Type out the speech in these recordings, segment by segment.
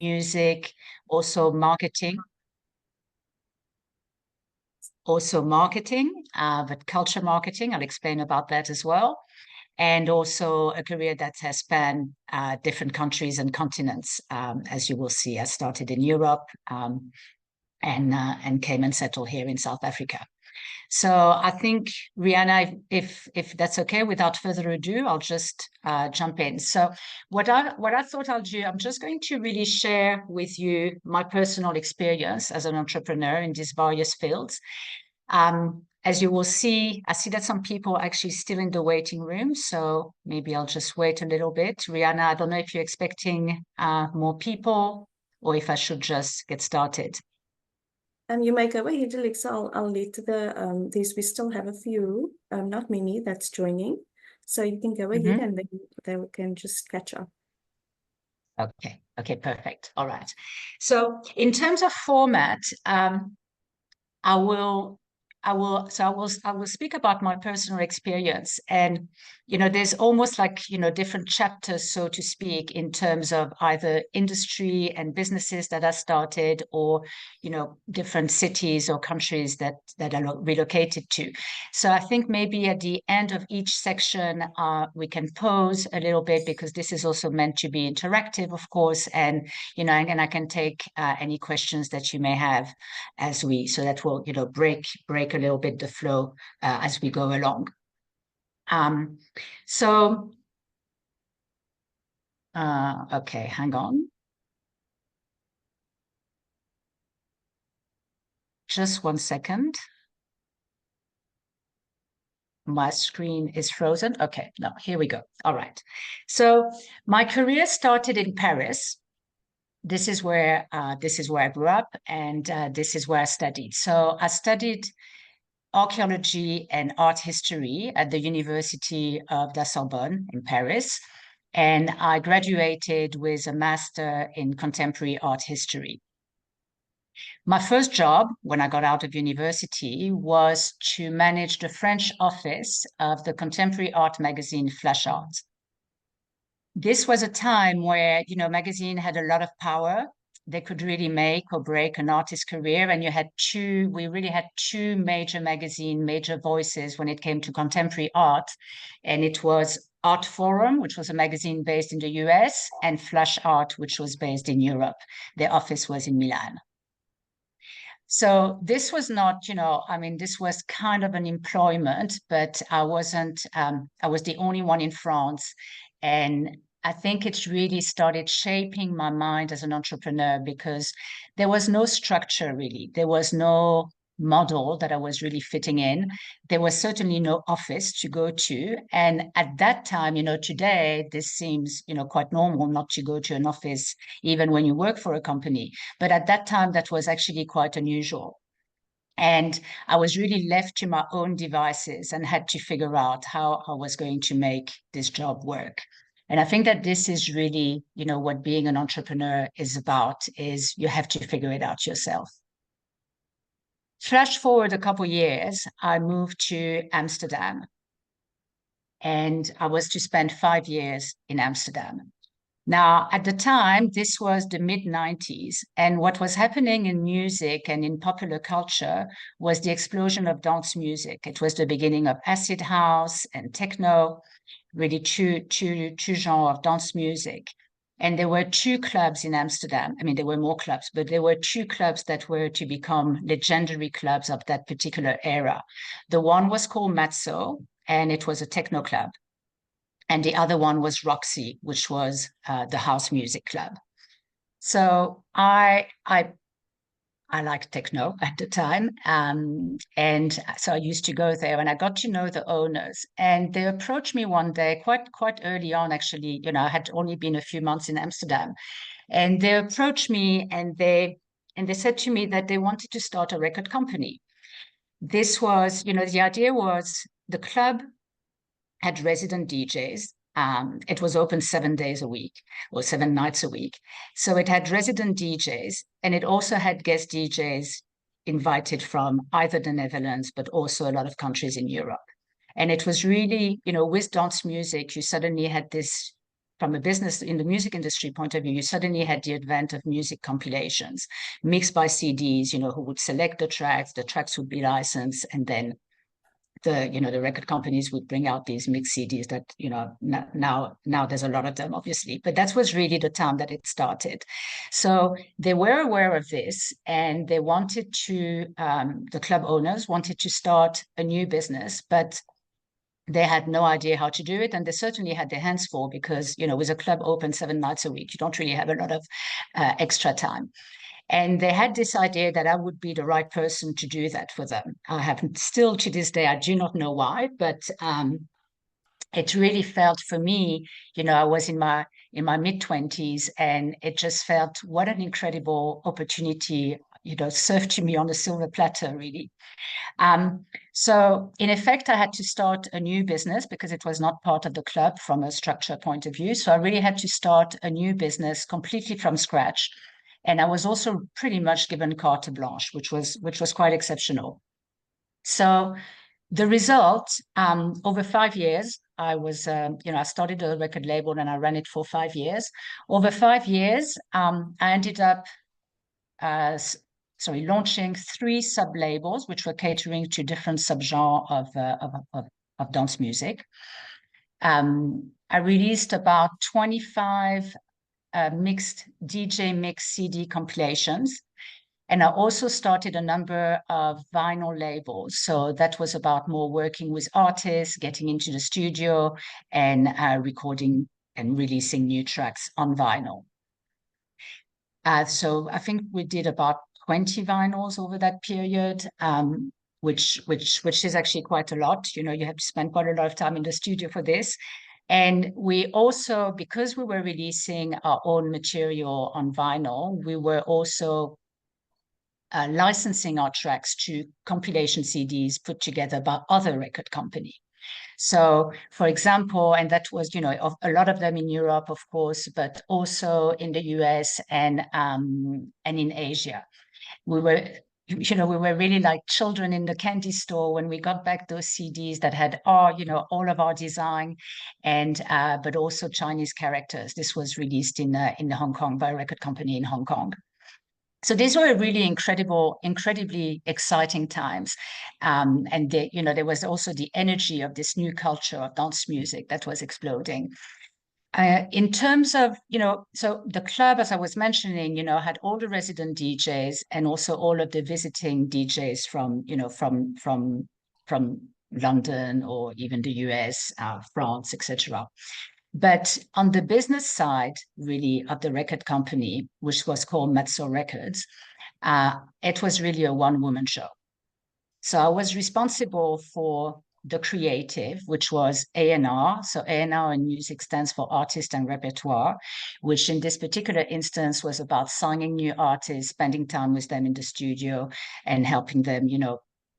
music, also marketing. But culture marketing. I'll explain about that as well. And also a career that has spanned different countries and continents, as you will see. I started in Europe and came and settled here in South Africa. So I think, Rihanna, if that's okay, without further ado, I'll just jump in. So what I thought I'll do, I'm just going to really share with you my personal experience as an entrepreneur in these various fields. As you will see, I see that some people are actually still in the waiting room, so maybe I'll just wait a little bit. Rihanna, I don't know if you're expecting more people or if I should just get started. You may go ahead, Alexa. I'll lead to the these. We still have a few, not many, that's joining. So you can go ahead and then they can just catch up. Okay, perfect. All right. So in terms of format, I will speak about my personal experience. And, there's almost like, different chapters, so to speak, in terms of either industry and businesses that I started or, different cities or countries that I relocated to. So I think maybe at the end of each section, we can pause a little bit, because this is also meant to be interactive, of course. And, and I can take any questions that you may have so that will, break a little bit the flow as we go along. Okay, hang on. Just 1 second. My screen is frozen. Okay, no, here we go. All right. So my career started in Paris. This is where I grew up, and this is where I studied. So I studied archaeology and art history at the University of La Sorbonne in Paris. And I graduated with a master in contemporary art history. My first job when I got out of university was to manage the French office of the contemporary art magazine Flash Art. This was a time where, magazine had a lot of power. They could really make or break an artist's career. And we really had two major voices when it came to contemporary art. And it was Art Forum, which was a magazine based in the US, and Flash Art, which was based in Europe. Their office was in Milan. So this was not, this was kind of an employment, but I was the only one in France. And I think it's really started shaping my mind as an entrepreneur, because there was no structure, really. There was no model that I was really fitting in. There was certainly no office to go to. And at that time, today, this seems, quite normal not to go to an office, even when you work for a company. But at that time, that was actually quite unusual. And I was really left to my own devices and had to figure out how I was going to make this job work. And I think that this is really, what being an entrepreneur is about, is you have to figure it out yourself. Flash forward a couple of years, I moved to Amsterdam. And I was to spend 5 years in Amsterdam. Now, at the time, this was the mid-90s, and what was happening in music and in popular culture was the explosion of dance music. It was the beginning of acid house and techno, really two genres of dance music. And there were 2 clubs in Amsterdam. I mean, there were more clubs, but there were 2 clubs that were to become legendary clubs of that particular era. The one was called Matzo, and it was a techno club. And the other one was Roxy, which was the house music club. So I liked techno at the time. And so I used to go there, and I got to know the owners. And they approached me one day, quite early on, actually. I had only been a few months in Amsterdam. And they approached me, and they said to me that they wanted to start a record company. This was, the idea was the club had resident DJs. It was open 7 days a week or 7 nights a week. So it had resident DJs, and it also had guest DJs invited from either the Netherlands, but also a lot of countries in Europe. And it was really, with dance music, you suddenly had this from a business in the music industry point of view, you suddenly had the advent of music compilations mixed by CDs, who would select the tracks would be licensed, and then the record companies would bring out these mixed CDs that, now there's a lot of them, obviously, but that was really the time that it started. So they were aware of this, and they wanted to, the club owners wanted to start a new business, but they had no idea how to do it, and they certainly had their hands full because, with a club open 7 nights a week, you don't really have a lot of extra time. And they had this idea that I would be the right person to do that for them. I have still to this day, I do not know why, but it really felt for me, I was in my mid-20s, and it just felt what an incredible opportunity, served to me on a silver platter, really. So in effect, I had to start a new business because it was not part of the club from a structure point of view. So I really had to start a new business completely from scratch. And I was also pretty much given carte blanche, which was quite exceptional. So the result, over 5 years, I was, I started a record label and I ran it for 5 years. Over 5 years, I ended up, launching 3 sub-labels, which were catering to different subgenres of dance music. I released about 25 mixed DJ mix CD compilations. And I also started a number of vinyl labels. So that was about more working with artists, getting into the studio, and recording and releasing new tracks on vinyl. So I think we did about 20 vinyls over that period, which is actually quite a lot. You have to spend quite a lot of time in the studio for this. And we also, because we were releasing our own material on vinyl, we were also licensing our tracks to compilation CDs put together by other record companies. So, for example, and that was, a lot of them in Europe, of course, but also in the US and in Asia. We were really like children in the candy store when we got back those CDs that had all of our design, and but also Chinese characters. This was released in Hong Kong by a record company in Hong Kong. So these were really incredibly exciting times. And there was also the energy of this new culture of dance music that was exploding. In terms of, so the club, as I was mentioning, had all the resident DJs and also all of the visiting DJs from London or even the US, France, etc. But on the business side, really, of the record company, which was called Mezzo Records, it was really a one-woman show. So I was responsible for the creative, which was A&R. So A&R in music stands for Artist and Repertoire, which in this particular instance was about signing new artists, spending time with them in the studio and helping them,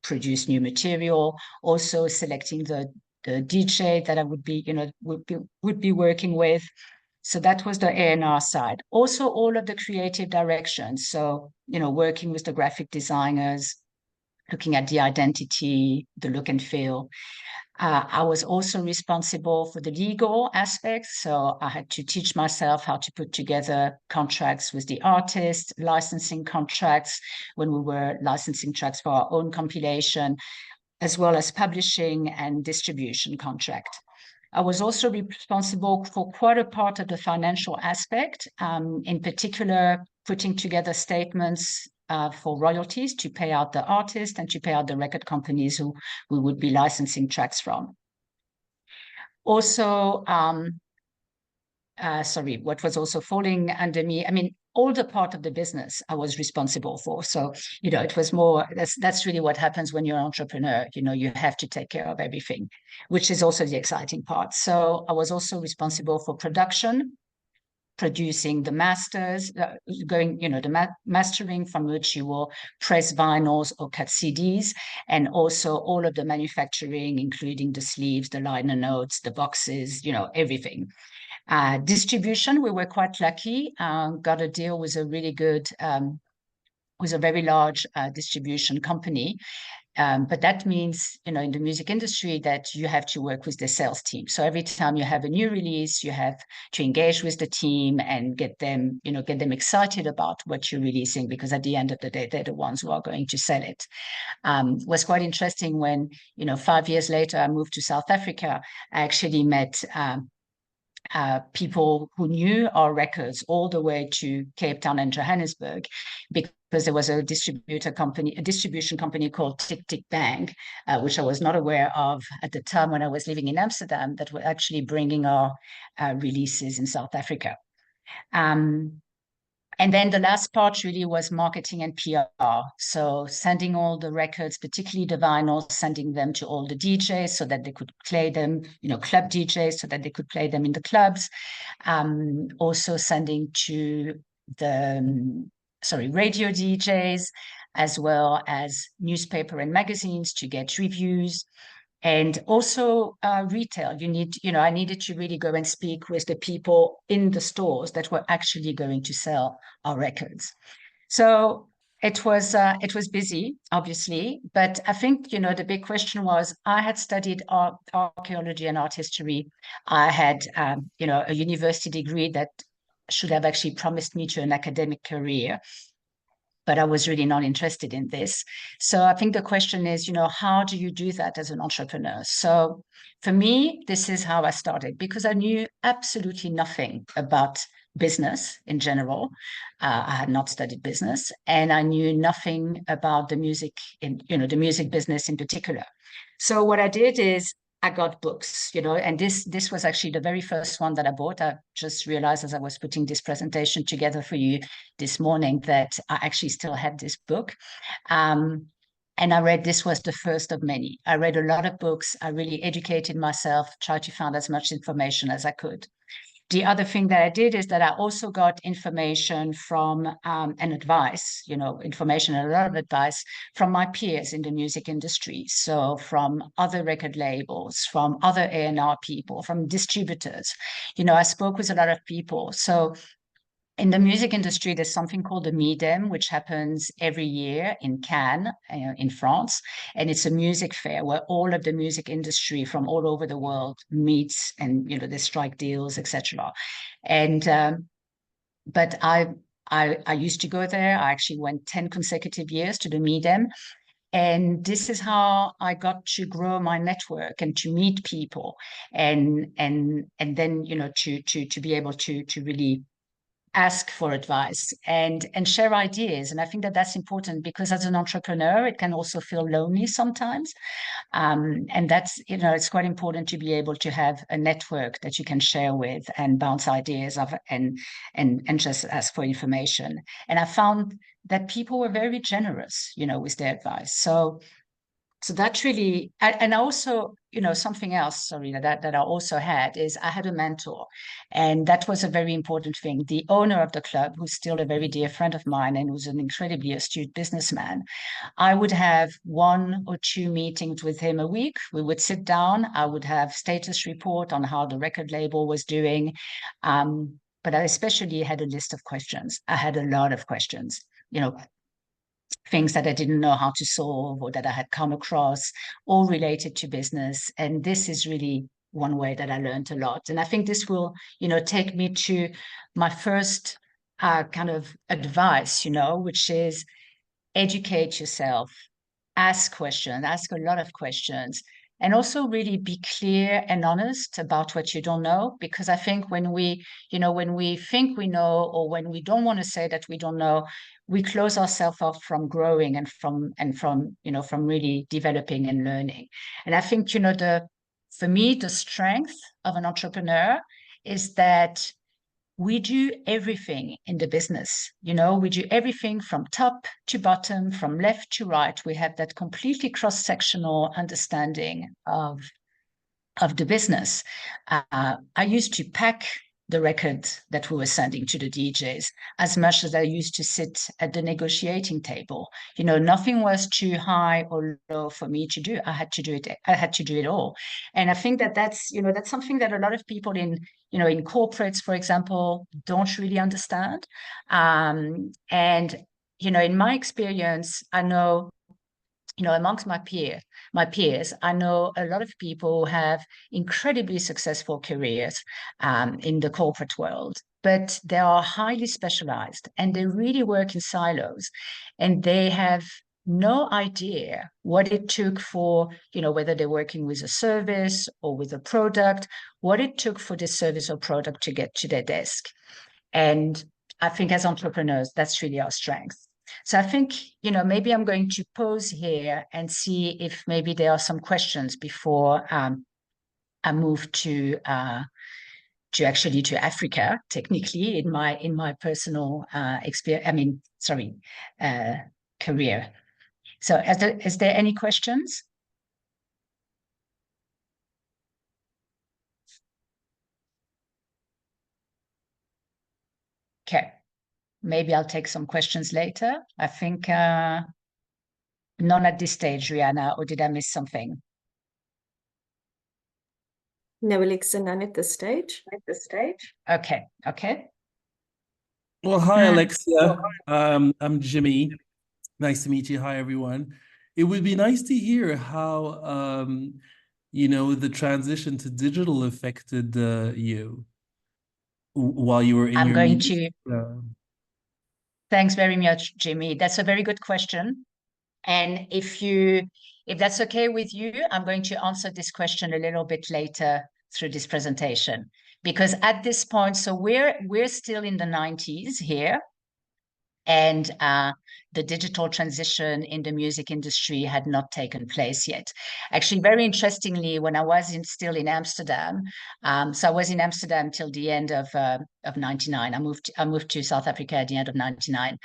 produce new material, also selecting the DJ that I would be working with. So that was the A&R side. Also, all of the creative directions. So, working with the graphic designers, looking at the identity, the look and feel. I was also responsible for the legal aspects. So I had to teach myself how to put together contracts with the artists, licensing contracts when we were licensing tracks for our own compilation, as well as publishing and distribution contract. I was also responsible for quite a part of the financial aspect, in particular, putting together statements for royalties to pay out the artists and to pay out the record companies who we would be licensing tracks from. Also, what was also falling under me, all the part of the business I was responsible for. So, it was more, that's really what happens when you're an entrepreneur. You have to take care of everything, which is also the exciting part. So I was also responsible for production, producing the masters, the mastering from which you will press vinyls or cut CDs, and also all of the manufacturing, including the sleeves, the liner notes, the boxes, everything. Distribution, we were quite lucky, got a deal with a really good, with a very large distribution company. But that means, you know, in the music industry that you have to work with the sales team. So every time you have a new release, you have to engage with the team and get them, you know, get them excited about what you're releasing, because at the end of the day, they're the ones who are going to sell it. Was quite interesting when, you know, 5 years later, I moved to South Africa. I actually met people who knew our records all the way to Cape Town and Johannesburg, because there was a distribution company called Tick Tick Bang, which I was not aware of at the time when I was living in Amsterdam, that were actually bringing our releases in South Africa. And then the last part really was marketing and PR. So sending all the records, particularly the vinyls, sending them to all the DJs so that they could play them, you know, club DJs, so that they could play them in the clubs. Also sending to the, radio DJs, as well as newspaper and magazines to get reviews. And also retail. I needed to really go and speak with the people in the stores that were actually going to sell our records. So it was busy, obviously, but I think, you know, the big question was, I had studied archaeology and art history. I had, a university degree that should have actually promised me to an academic career, but I was really not interested in this. So I think the question is, you know, how do you do that as an entrepreneur? So for me, this is how I started, because I knew absolutely nothing about business in general. I had not studied business, and I knew nothing about the music the music business in particular. So what I did is I got books, you know, and this was actually the very first one that I bought. I just realized as I was putting this presentation together for you this morning that I actually still had this book. And I read, this was the first of many. I read a lot of books. I really educated myself, tried to find as much information as I could. The other thing that I did is that I also got information from and advice, you know, information and a lot of advice from my peers in the music industry. So from other record labels, from other A&R people, from distributors. You know, I spoke with a lot of people. So in the music industry, there's something called the MIDEM, which happens every year in Cannes, in France. And it's a music fair where all of the music industry from all over the world meets, and, you know, they strike deals, etc. And, but I used to go there. I actually went 10 consecutive years to the MIDEM. And this is how I got to grow my network and to meet people, and then, you know, to be able to really ask for advice and share ideas. And I think that that's important, because as an entrepreneur, it can also feel lonely sometimes. And that's, you know, it's quite important to be able to have a network that you can share with and bounce ideas of, and just ask for information. And I found that people were very generous, you know, with their advice. So that really, and also, you know, something else, sorry, that I also had is I had a mentor, and that was a very important thing. The owner of the club, who's still a very dear friend of mine and who's an incredibly astute businessman, I would have 1 or 2 meetings with him a week. We would sit down. I would have status report on how the record label was doing. But I especially had a list of questions. I had a lot of questions, you know, things that I didn't know how to solve or that I had come across, all related to business. And this is really one way that I learned a lot. And I think this will, you know, take me to my first kind of advice, you know, which is educate yourself, ask questions, ask a lot of questions, and also really be clear and honest about what you don't know. Because I think when we think we know, or when we don't want to say that we don't know, we close ourselves off from growing and from really developing and learning. And I think, you know, for me, the strength of an entrepreneur is that we do everything in the business. You know, we do everything from top to bottom, from left to right. We have that completely cross-sectional understanding of the business. I used to pack the record that we were sending to the DJs as much as I used to sit at the negotiating table. You know, nothing was too high or low for me to do. I had to do it. I had to do it all. And I think that that's something that a lot of people in corporates, for example, don't really understand. And, you know, in my experience, I know amongst my peers, I know a lot of people who have incredibly successful careers in the corporate world, but they are highly specialized and they really work in silos, and they have no idea what it took for, whether they're working with a service or with a product, what it took for this service or product to get to their desk. And I think as entrepreneurs, that's really our strength. So I think, maybe I'm going to pause here and see if maybe there are some questions before I move to actually to Africa, technically in my personal experience. Career. So is there any questions? Okay. Maybe I'll take some questions later. I think none at this stage, Rihanna, or did I miss something? No, Alexa, none at this stage. Okay. Well, hi, Alexia. I'm Jimmy. Nice to meet you. Hi, everyone. It would be nice to hear how, the transition to digital affected you while you were in I'm your going music. Thanks very much, Jimmy. That's a very good question. And if that's okay with you, I'm going to answer this question a little bit later through this presentation. Because at this point, so we're still in the 90s here, and the digital transition in the music industry had not taken place yet. Actually, very interestingly, when I was still in Amsterdam, so I was in Amsterdam till the end of 99. I moved to South Africa at the end of 99.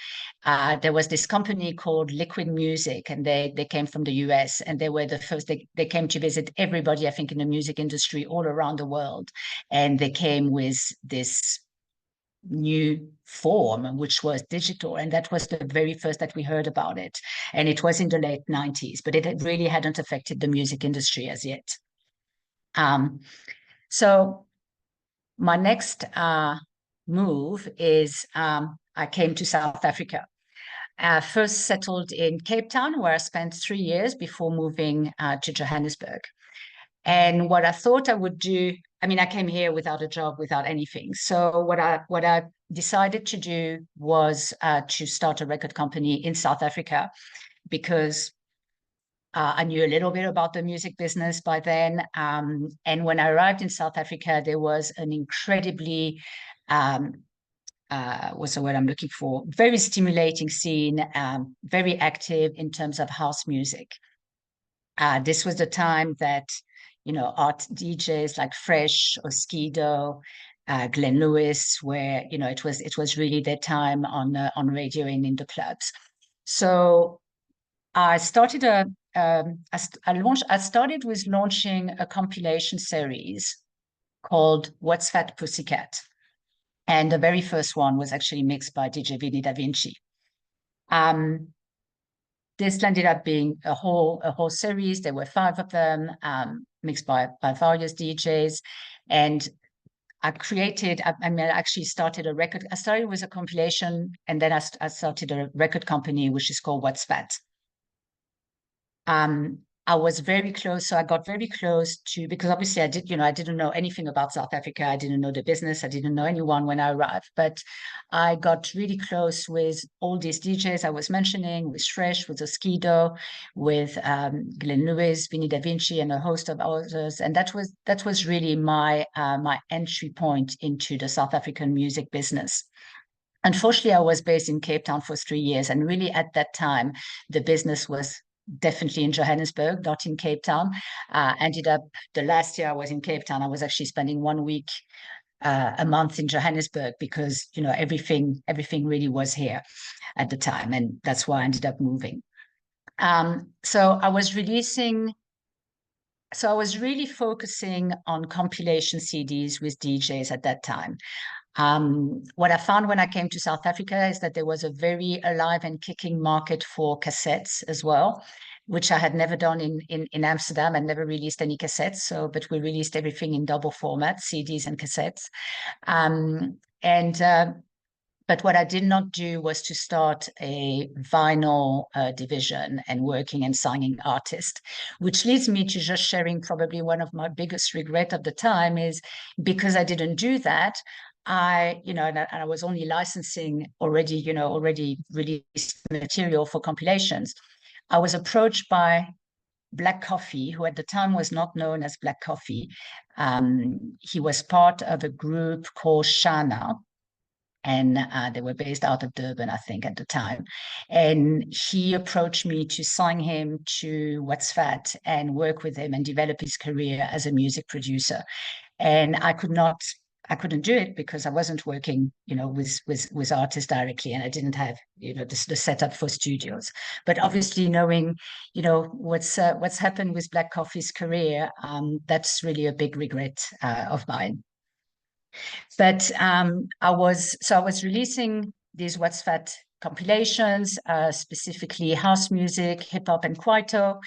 There was this company called Liquid Music, and they came from the US, and they were the first. They came to visit everybody, I think, in the music industry all around the world, and they came with this new form, which was digital, and that was the very first that we heard about it, and it was in the late 90s, but it really hadn't affected the music industry as yet. So my next move is I came to South Africa. First settled in Cape Town, where I spent 3 years before moving to Johannesburg. And what I thought I would do, I came here without a job, without anything. So what I decided to do was to start a record company in South Africa, because I knew a little bit about the music business by then. And when I arrived in South Africa, there was an incredibly, what's the word I'm looking for? Very stimulating scene, very active in terms of house music. This was the time that art DJs like Fresh or Skido, Glenn Lewis, where it was really their time on radio and in the clubs. So I started I started with launching a compilation series called What's Fat Pussycat, and the very first one was actually mixed by DJ Vinny Da Vinci. This ended up being a whole series. There were 5 of them, mixed by various DJs. And I actually started a record. I started with a compilation, and then I started a record company, which is called What's Fat. I was very close. So I got very close to, because obviously I didn't know anything about South Africa. I didn't know the business. I didn't know anyone when I arrived, but I got really close with all these DJs I was mentioning, with Fresh, with Skido, with Glenn Lewis, Vinny Da Vinci, and a host of others. And that was really my entry point into the South African music business. Unfortunately, I was based in Cape Town for 3 years, and really at that time, the business was definitely in Johannesburg, not in Cape Town. Ended up, the last year I was in Cape Town, I was actually spending 1 week a month in Johannesburg, because everything really was here at the time, and that's why I ended up moving. So I was really focusing on compilation CDs with DJs at that time. What I found when I came to South Africa is that there was a very alive and kicking market for cassettes as well, which I had never done in Amsterdam. and never released any cassettes. But we released everything in double format, CDs and cassettes. But what I did not do was to start a vinyl division and working and signing artists, which leads me to just sharing probably one of my biggest regret at the time is because I didn't do that. And I was only licensing already released material for compilations. I was approached by Black Coffee, who at the time was not known as Black Coffee. He was part of a group called Shana, and they were based out of Durban, I think, at the time. And he approached me to sign him to What's Fat and work with him and develop his career as a music producer. And I couldn't do it because I wasn't working, with artists directly, and I didn't have, the setup for studios. But obviously, knowing, what's happened with Black Coffee's career, that's really a big regret of mine. But I was releasing these What's Fat compilations, specifically house music, hip hop, and Kwaito,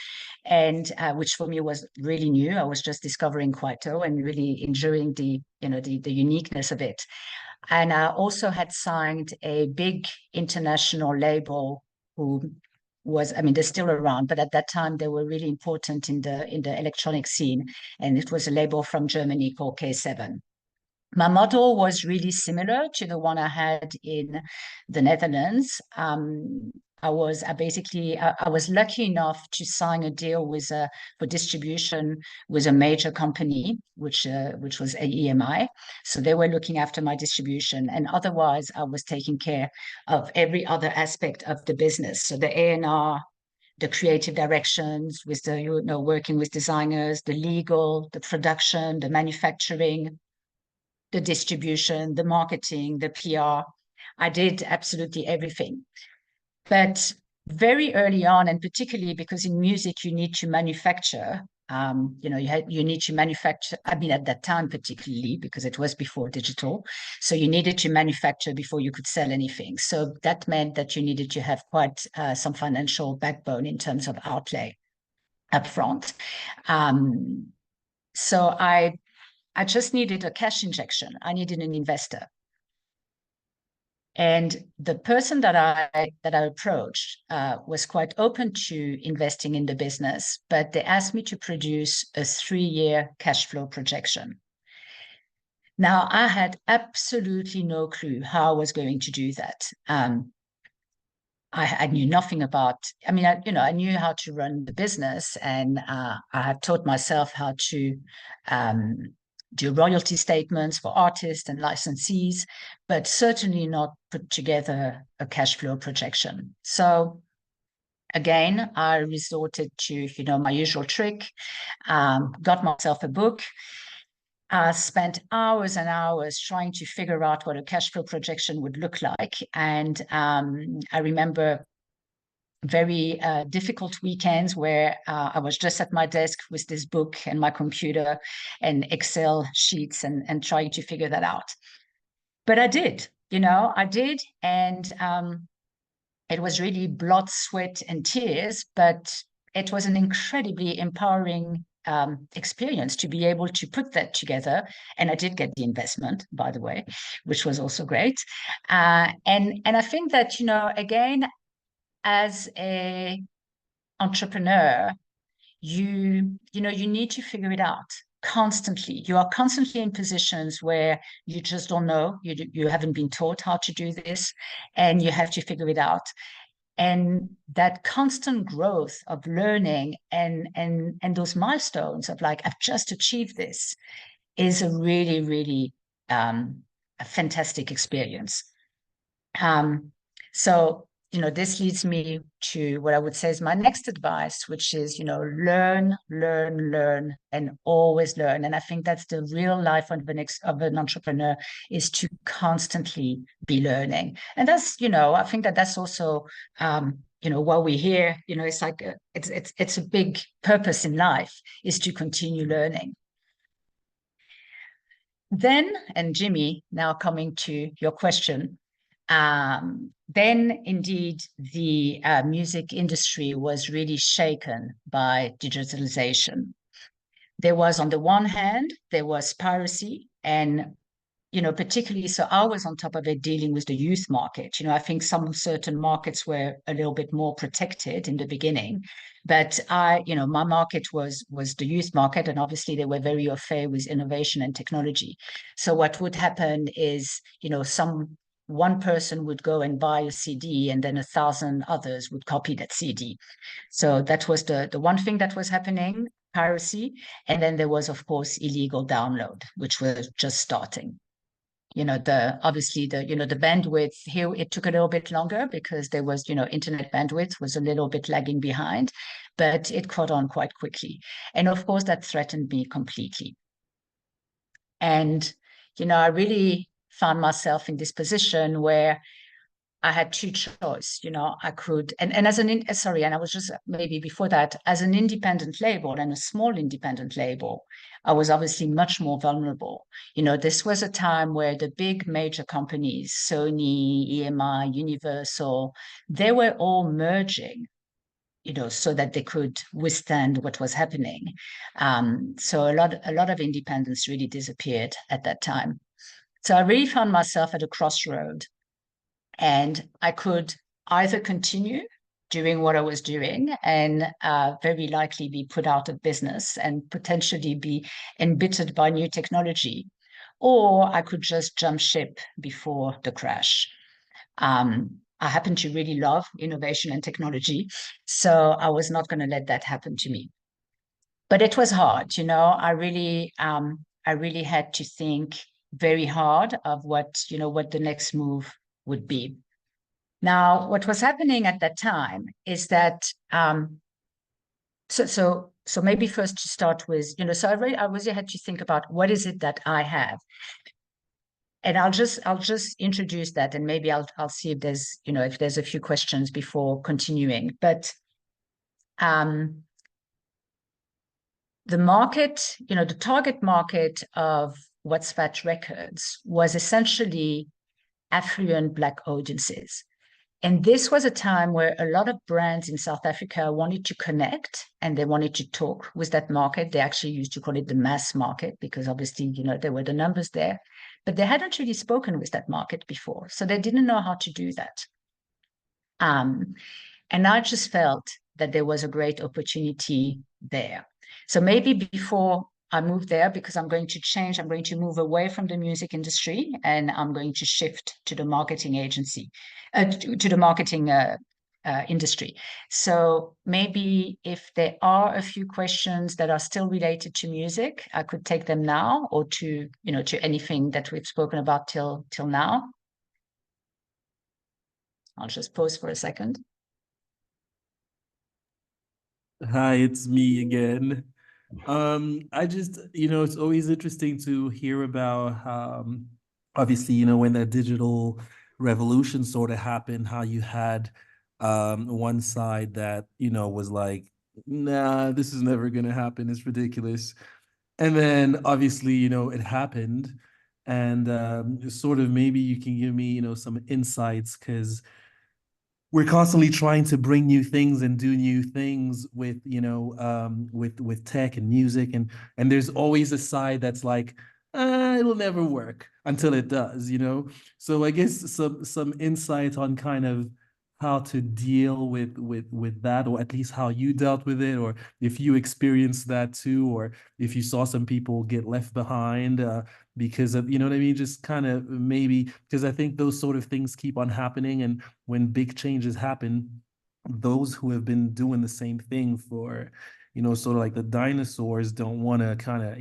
and which for me was really new. I was just discovering Kwaito and really enjoying the uniqueness of it. And I also had signed a big international label who was, they're still around, but at that time they were really important in the electronic scene, and it was a label from Germany called K7. My model was really similar to the one I had in the Netherlands. I was lucky enough to sign a deal for distribution with a major company, which was EMI. So they were looking after my distribution, and otherwise I was taking care of every other aspect of the business. So the A&R, the creative directions, with the working with designers, the legal, the production, the manufacturing, the distribution, the marketing, the PR. I did absolutely everything. But very early on, and particularly because in music you need to manufacture, you need to manufacture, at that time particularly, because it was before digital, so you needed to manufacture before you could sell anything. So that meant that you needed to have quite some financial backbone in terms of outlay upfront. So I just needed a cash injection. I needed an investor. And the person that I approached was quite open to investing in the business, but they asked me to produce a 3-year cash flow projection. Now, I had absolutely no clue how I was going to do that. I knew nothing about, I knew how to run the business, and I had taught myself how to do royalty statements for artists and licensees, but certainly not put together a cash flow projection. So again, I resorted to, my usual trick, got myself a book. I spent hours and hours trying to figure out what a cash flow projection would look like. And I remember very difficult weekends where I was just at my desk with this book and my computer and Excel sheets and trying to figure that out. But I did, and it was really blood, sweat, and tears, but it was an incredibly empowering experience to be able to put that together. And I did get the investment, by the way, which was also great. And I think that, again, as a entrepreneur, you need to figure it out constantly. You are constantly in positions where you just don't know, you haven't been taught how to do this, and you have to figure it out. And that constant growth of learning and those milestones of like, I've just achieved this, is a really, really a fantastic experience. So this leads me to what I would say is my next advice, which is, learn, and always learn. And I think that's the real life of an entrepreneur, is to constantly be learning. And that's, I think that's also, while we're here, it's like, it's a big purpose in life, is to continue learning. Then, and Jimmy, now coming to your question, then indeed the music industry was really shaken by digitalization. There was, on the one hand, there was piracy, and particularly, so I was on top of it dealing with the youth market. I think some certain markets were a little bit more protected in the beginning, but my market was the youth market, and obviously they were very au fait with innovation and technology. So what would happen is, one person would go and buy a CD, and then 1,000 others would copy that CD. So that was the one thing that was happening, piracy. And then there was, of course, illegal download, which was just starting. Obviously the bandwidth here, it took a little bit longer because there was, internet bandwidth was a little bit lagging behind, but it caught on quite quickly. And of course, that threatened me completely. And, I really found myself in this position where I had two choices. I could, and as and I was just maybe before that, as an independent label and a small independent label, I was obviously much more vulnerable. This was a time where the big major companies, Sony, EMI, Universal, they were all merging, so that they could withstand what was happening. So a lot of independence really disappeared at that time. So I really found myself at a crossroad. And I could either continue doing what I was doing and very likely be put out of business and potentially be embittered by new technology, or I could just jump ship before the crash. I happen to really love innovation and technology, so I was not going to let that happen to me. But it was hard, I really had to think very hard of what the next move would be. Now, what was happening at that time is that so maybe first to start with, so I really had to think about what is it that I have, and I'll just introduce that, and maybe I'll see if there's a few questions before continuing. But the market, the target market of What's That Records was essentially affluent Black audiences. And this was a time where a lot of brands in South Africa wanted to connect and they wanted to talk with that market. They actually used to call it the mass market because obviously, there were the numbers there, but they hadn't really spoken with that market before. So they didn't know how to do that. And I just felt that there was a great opportunity there. So maybe before I moved there, because I'm going to move away from the music industry and I'm going to shift to the marketing agency, to the marketing industry. So maybe if there are a few questions that are still related to music, I could take them now, or to anything that we've spoken about till now. I'll just pause for a second. Hi, it's me again. I just, it's always interesting to hear about obviously, when that digital revolution sort of happened, how you had one side that, was like, nah, this is never gonna happen, it's ridiculous. And then obviously, it happened. And sort of maybe you can give me, some insights, because we're constantly trying to bring new things and do new things with with tech and music, and there's always a side that's like, it'll never work until it does. So I guess some insight on kind of how to deal with that, or at least how you dealt with it, or if you experienced that too, or if you saw some people get left behind because of, what I mean, just kind of maybe, because I think those sort of things keep on happening, and when big changes happen, those who have been doing the same thing for, sort of like the dinosaurs, don't want to kind of,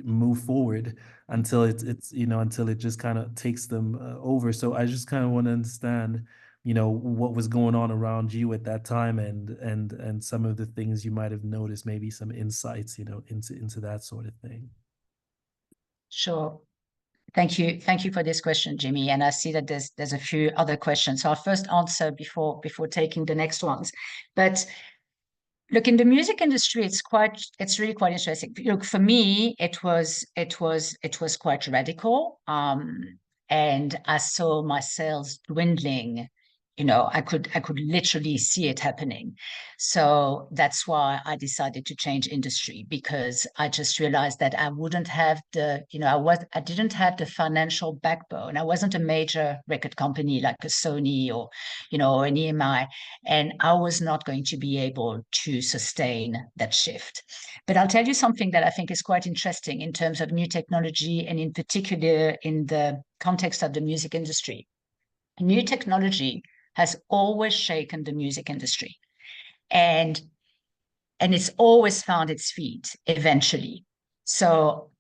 move forward until it's until it just kind of takes them over. So I just kind of want to understand, what was going on around you at that time, and some of the things you might have noticed, maybe some insights, into that sort of thing. Sure. Thank you for this question, Jimmy. And I see that there's a few other questions. So I'll first answer before taking the next ones. But look, in the music industry, it's really quite interesting. Look, for me, it was quite radical. And I saw my sales dwindling I could literally see it happening. So that's why I decided to change industry, because I just realized that I wouldn't have the, I didn't have the financial backbone. I wasn't a major record company like a Sony or, or an EMI, and I was not going to be able to sustain that shift. But I'll tell you something that I think is quite interesting in terms of new technology, and in particular in the context of the music industry. New technology has always shaken the music industry, and it's always found its feet eventually. So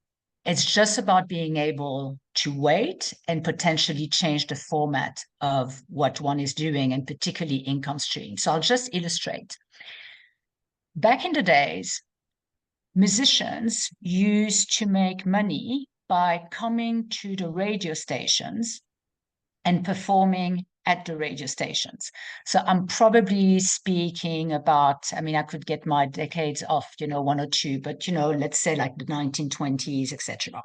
it's just about being able to wait and potentially change the format of what one is doing, and particularly income stream. So I'll just illustrate. Back in the days, musicians used to make money by coming to the radio stations and performing at the radio stations. So I'm probably speaking about, I could get my decades off, one or two, but, let's say like the 1920s, etc.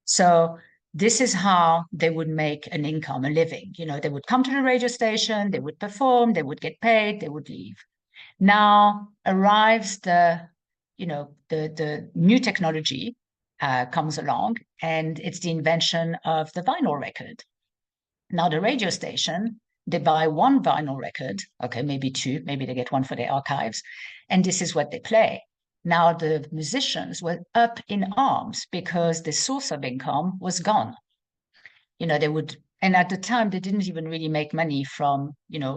So this is how they would make an income, a living. They would come to the radio station, they would perform, they would get paid, they would leave. Now arrives the new technology comes along, and it's the invention of the vinyl record. Now the radio station, they buy one vinyl record, okay, maybe two, maybe they get one for their archives, and this is what they play. Now the musicians were up in arms because the source of income was gone. They would, and at the time they didn't even really make money from,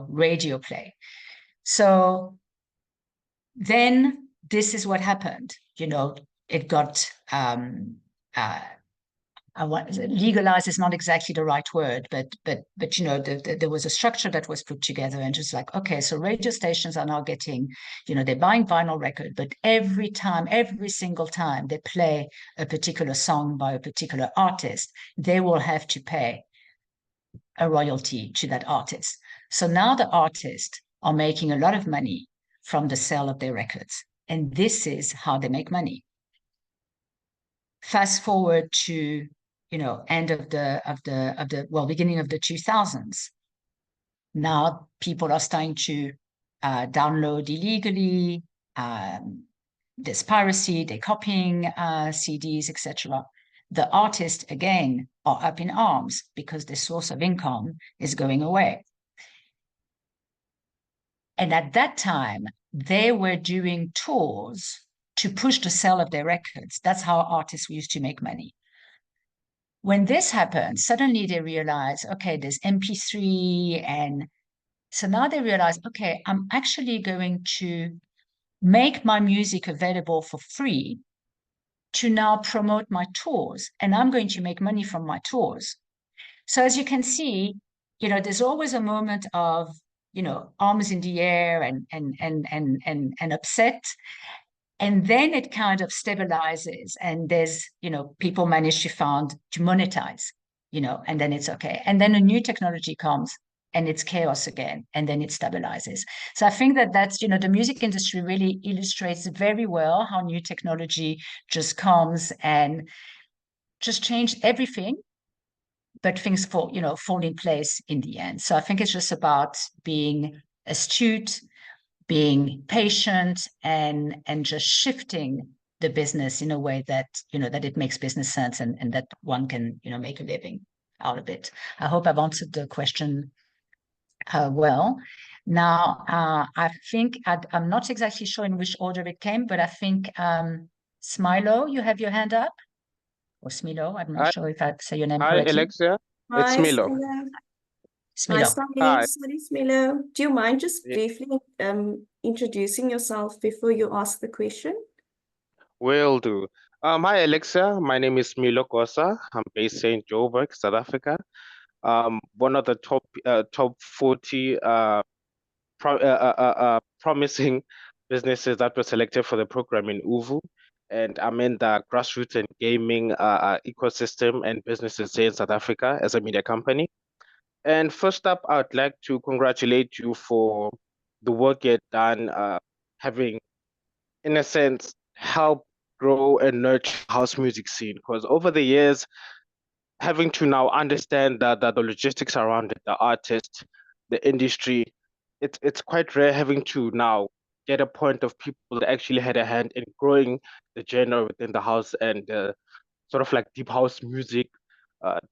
radio play. So then this is what happened. It got legalized is not exactly the right word, but there was a structure that was put together, and just like, okay, so radio stations are now getting, they're buying vinyl record, but every single time they play a particular song by a particular artist, they will have to pay a royalty to that artist. So now the artists are making a lot of money from the sale of their records, and this is how they make money. Fast forward to end of the beginning of the 2000s. Now people are starting to download illegally. There's piracy, they're copying CDs, etc. The artists again are up in arms because the source of income is going away. And at that time, they were doing tours to push the sale of their records. That's how artists used to make money. When this happened, suddenly they realize, okay, there's MP3. And so now they realize, okay, I'm actually going to make my music available for free to now promote my tours. And I'm going to make money from my tours. So as you can see, there's always a moment of, arms in the air and upset. And then it kind of stabilizes, and there's, people manage to monetize, and then it's okay. And then a new technology comes and it's chaos again, and then it stabilizes. So I think that's, the music industry really illustrates very well how new technology just comes and just change everything, but things fall in place in the end. So I think it's just about being astute, being patient, and just shifting the business in a way that that it makes business sense, and that one can make a living out of it. I hope I've answered the question well. Now I think I'm not exactly sure in which order it came, but I think Smilo, you have your hand up, or Smilo, I'm not sure if I say your name correctly. Hi, Alexia. It's Hi, Milo. Smilo. Hi. Sorry, Smilo. Do you mind just Yeah. briefly introducing yourself before you ask the question? Will do. Hi, Alexia. My name is Milo Kosa. I'm based in Joburg, South Africa. One of the top 40 promising businesses that were selected for the program in Uvu. And I'm in the grassroots and gaming ecosystem and businesses here in South Africa as a media company. And first up, I'd like to congratulate you for the work you've done, having, in a sense, helped grow and nurture house music scene. Because over the years, having to now understand the logistics around it, the artist, the industry, it's quite rare having to now get a point of people that actually had a hand in growing the genre within the house and sort of like deep house music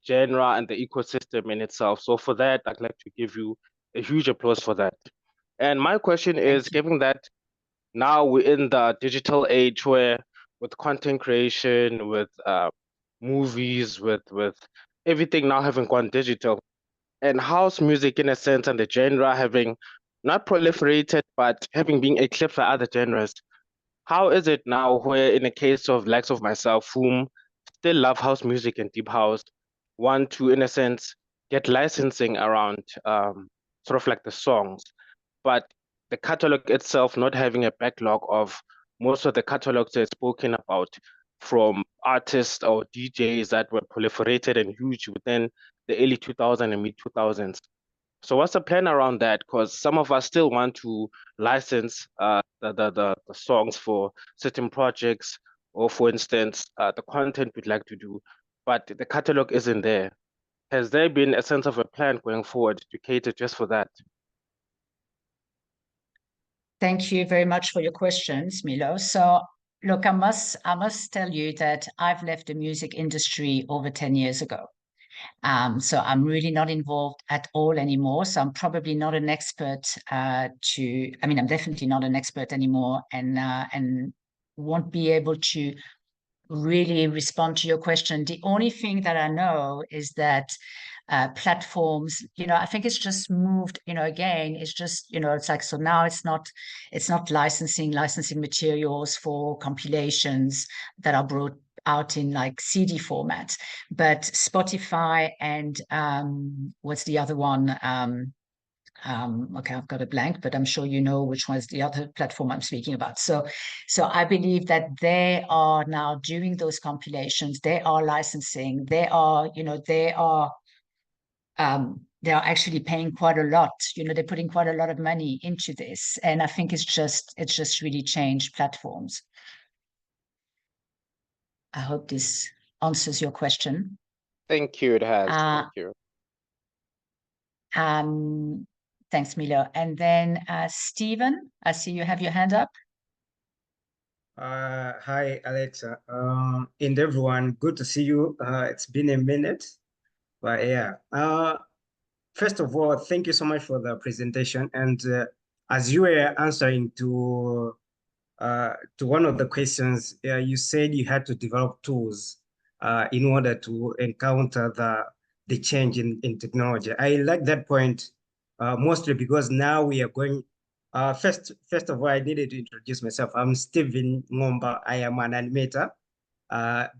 genre and the ecosystem in itself. So for that, I'd like to give you a huge applause for that. And my question is, given that now we're in the digital age where with content creation, with movies, with everything now having gone digital, and house music in a sense and the genre having not proliferated, but having been eclipsed by other genres. How is it now where in the case of likes of myself, whom still love house music and deep house, want to, in a sense, get licensing around sort of like the songs, but the catalog itself not having a backlog of most of the catalogs that's spoken about from artists or DJs that were proliferated and huge within the early 2000s and mid 2000s. So what's the plan around that? Because some of us still want to license the songs for certain projects, or for instance, the content we'd like to do, but the catalog isn't there. Has there been a sense of a plan going forward to cater just for that? Thank you very much for your questions, Milo. So look, I must tell you that I've left the music industry over 10 years ago. So I'm really not involved at all anymore. So I'm probably not an expert I'm definitely not an expert anymore, and won't be able to really respond to your question. The only thing that I know is that platforms, I think it's just moved, again, it's just, it's like, so now it's not licensing materials for compilations that are brought out in like CD format, but Spotify and what's the other one? Okay, I've got a blank, but I'm sure you know which one is the other platform I'm speaking about. So I believe that they are now doing those compilations. They are licensing. They are actually paying quite a lot. They're putting quite a lot of money into this, and I think it's just really changed platforms. I hope this answers your question. Thank you, it has. Thank you. Thanks, Milo. And then Stephen, I see you have your hand up. Hi, Alexa. And everyone, good to see you. It's been a minute, but yeah. First of all, thank you so much for the presentation. And as you were answering to one of the questions, you said you had to develop tools in order to encounter the change in technology. I like that point mostly because now we are going. First of all, I needed to introduce myself. I'm Stephen Ngomba. I am an animator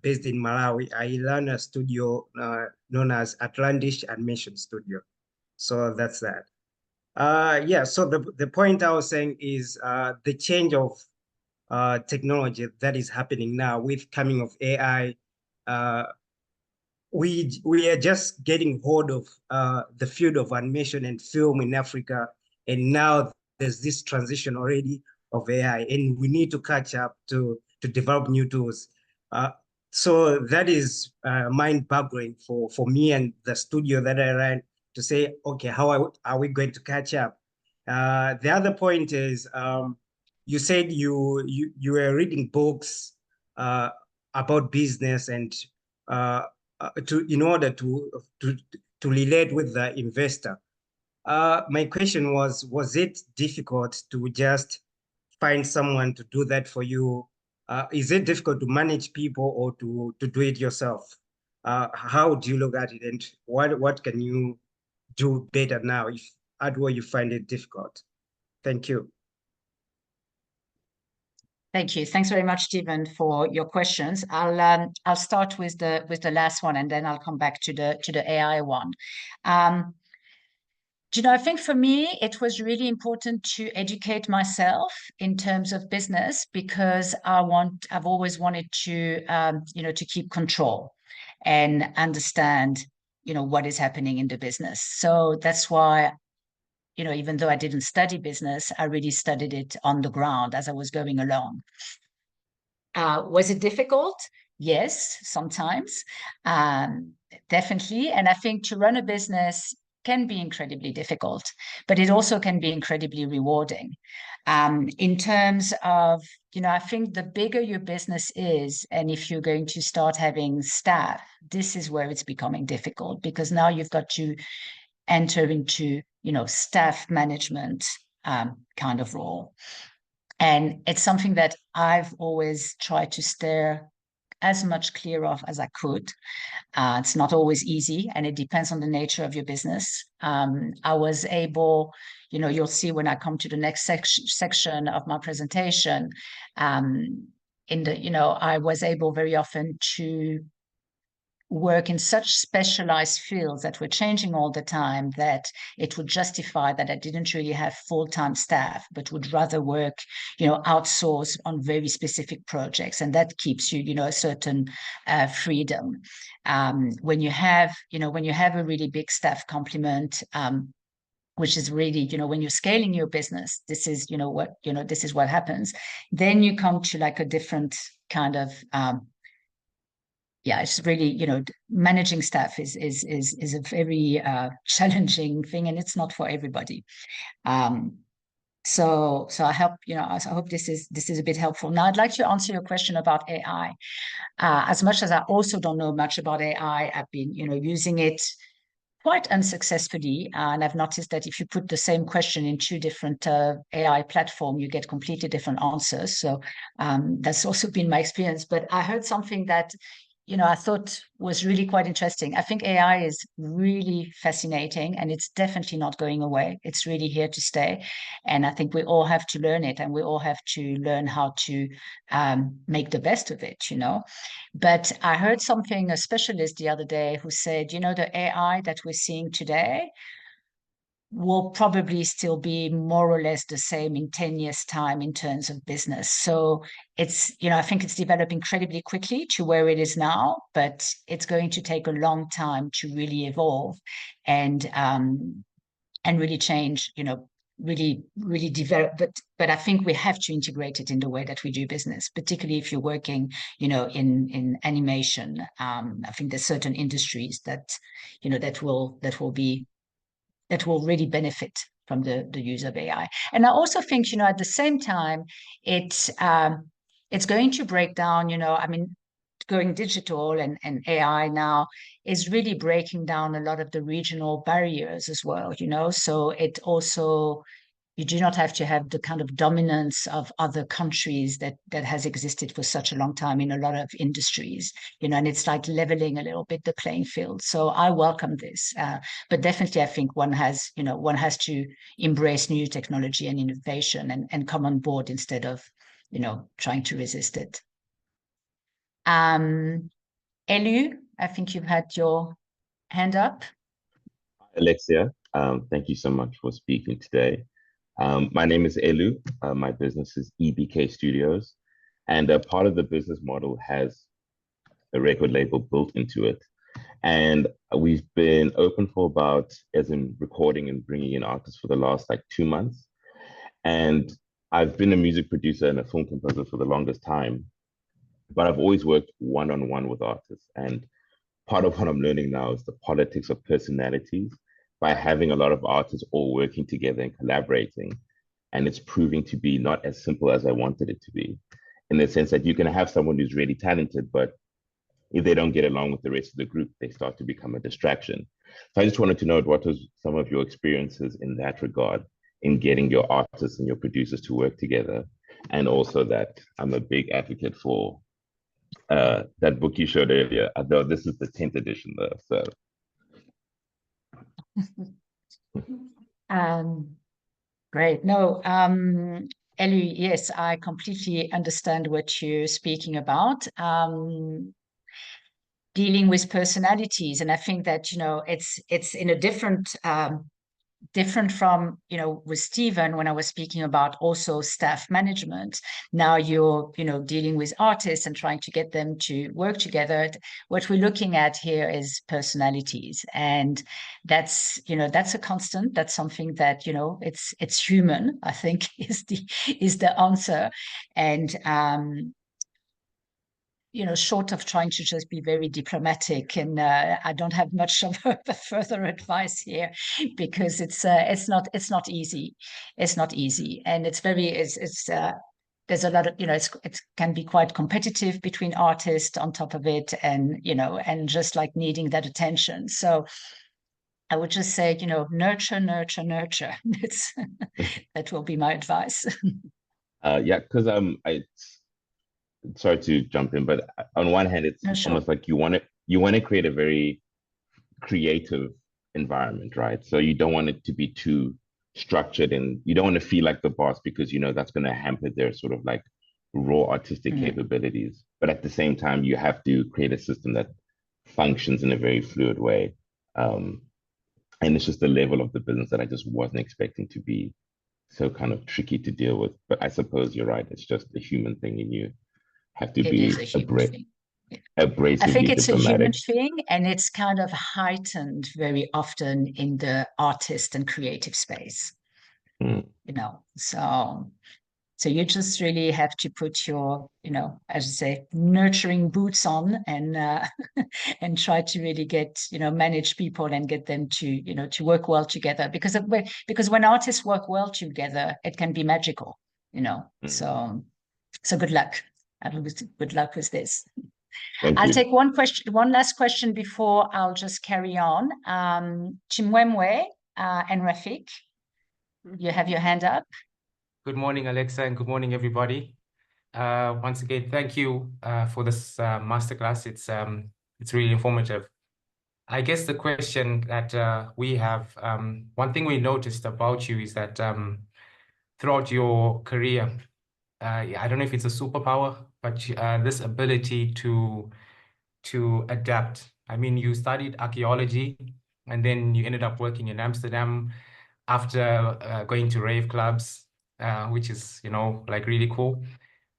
based in Malawi. I run a studio known as Atlantish Animation Studio. So that's that. Yeah, so the point I was saying is the change of technology that is happening now with coming of AI. We are just getting hold of the field of animation and film in Africa, and now there's this transition already of AI, and we need to catch up to develop new tools. So that is mind-boggling for me and the studio that I ran to say, okay, how are we going to catch up? The other point is you said you were reading books about business and in order to relate with the investor. My question was it difficult to just find someone to do that for you? Is it difficult to manage people or to do it yourself? How do you look at it, and what can you do better now if at where you find it difficult? Thank you. Thank you. Thanks very much, Stephen, for your questions. I'll start with the last one, and then I'll come back to the AI one. I think for me, it was really important to educate myself in terms of business, because I've always wanted to, to keep control and understand, what is happening in the business. So that's why, even though I didn't study business, I really studied it on the ground as I was going along. Was it difficult? Yes, sometimes, definitely. And I think to run a business can be incredibly difficult, but it also can be incredibly rewarding. In terms of, I think the bigger your business is, and if you're going to start having staff, this is where it's becoming difficult, because now you've got to enter into, staff management kind of role. And it's something that I've always tried to steer as much clear of as I could. It's not always easy, and it depends on the nature of your business. I was able, you'll see when I come to the next section of my presentation, I was able very often to work in such specialized fields that were changing all the time that it would justify that I didn't really have full-time staff, but would rather work, outsource on very specific projects. And that keeps you, a certain freedom. When you have a really big staff complement, which is really, when you're scaling your business, this is, this is what happens. Then you come to like a different kind of, it's really, managing staff is a very challenging thing, and it's not for everybody. So I hope this is a bit helpful. Now I'd like to answer your question about AI. As much as I also don't know much about AI, I've been, using it quite unsuccessfully, and I've noticed that if you put the same question in two different AI platforms, you get completely different answers. So that's also been my experience. But I heard something that I thought was really quite interesting. I think AI is really fascinating, and it's definitely not going away. It's really here to stay. And I think we all have to learn it, and we all have to learn how to make the best of it, But I heard a specialist the other day who said, the AI that we're seeing today will probably still be more or less the same in 10 years' time in terms of business. So it's, I think it's developed incredibly quickly to where it is now, but it's going to take a long time to really evolve and really change, really, really develop. But I think we have to integrate it in the way that we do business, particularly if you're working, in animation. I think there's certain industries that, that will really benefit from the use of AI. And I also think, at the same time, it's going to break down, going digital and AI now is really breaking down a lot of the regional barriers as well, so it also, you do not have to have the kind of dominance of other countries that has existed for such a long time in a lot of industries, and it's like leveling a little bit the playing field. So I welcome this, but definitely I think one has to embrace new technology and innovation and come on board instead of, trying to resist it. Elu, I think you've had your hand up. Alexia, thank you so much for speaking today. My name is Elu. My business is EBK Studios, and a part of the business model has a record label built into it. And we've been open for about, as in recording and bringing in artists, for the last 2 months. And I've been a music producer and a film composer for the longest time, but I've always worked one-on-one with artists. And part of what I'm learning now is the politics of personalities, by having a lot of artists all working together and collaborating. And it's proving to be not as simple as I wanted it to be, in the sense that you can have someone who's really talented, but if they don't get along with the rest of the group, they start to become a distraction. So I just wanted to know what was some of your experiences in that regard, in getting your artists and your producers to work together. And also that I'm a big advocate for that book you showed earlier, although this is the 10th edition though, so. Great. No, Ellie, yes, I completely understand what you're speaking about. Dealing with personalities, and I think that it's in a different from with Stephen when I was speaking about also staff management. Now you're dealing with artists and trying to get them to work together. What we're looking at here is personalities, and that's a constant. That's something that it's human, I think, is the answer. And short of trying to just be very diplomatic, and I don't have much of a further advice here, because it's not easy. It's not easy, and it's there's a lot of, it can be quite competitive between artists on top of it, and and just like needing that attention. So I would just say, nurture, nurture, nurture. That will be my advice. Yeah, because sorry to jump in, but on one hand, it's No, sure. almost like you want to create a very creative environment, right? So you don't want it to be too structured, and you don't want to feel like the boss, because that's going to hamper their sort of like raw artistic capabilities. But at the same time, you have to create a system that functions in a very fluid way. And it's just the level of the business that I just wasn't expecting to be so kind of tricky to deal with. But I suppose you're right. It's just a human thing, and you have to be abrasively I think it's a human diplomatic. thing, and it's kind of heightened very often in the artist and creative space. So you just really have to put your, as I say, nurturing boots on, and and try to really get, manage people and get them to, to work well together. Because when artists work well together, it can be magical, So good luck. Good luck with this. I'll take one last question before I'll just carry on. Chimwemwe and Rafik, you have your hand up. Good morning, Alexa, and good morning, everybody. Once again, thank you for this masterclass. It's really informative. I guess the question that we have, one thing we noticed about you is that throughout your career, I don't know if it's a superpower, but this ability to adapt. I mean, you studied archaeology, and then you ended up working in Amsterdam after going to rave clubs, which is, like really cool.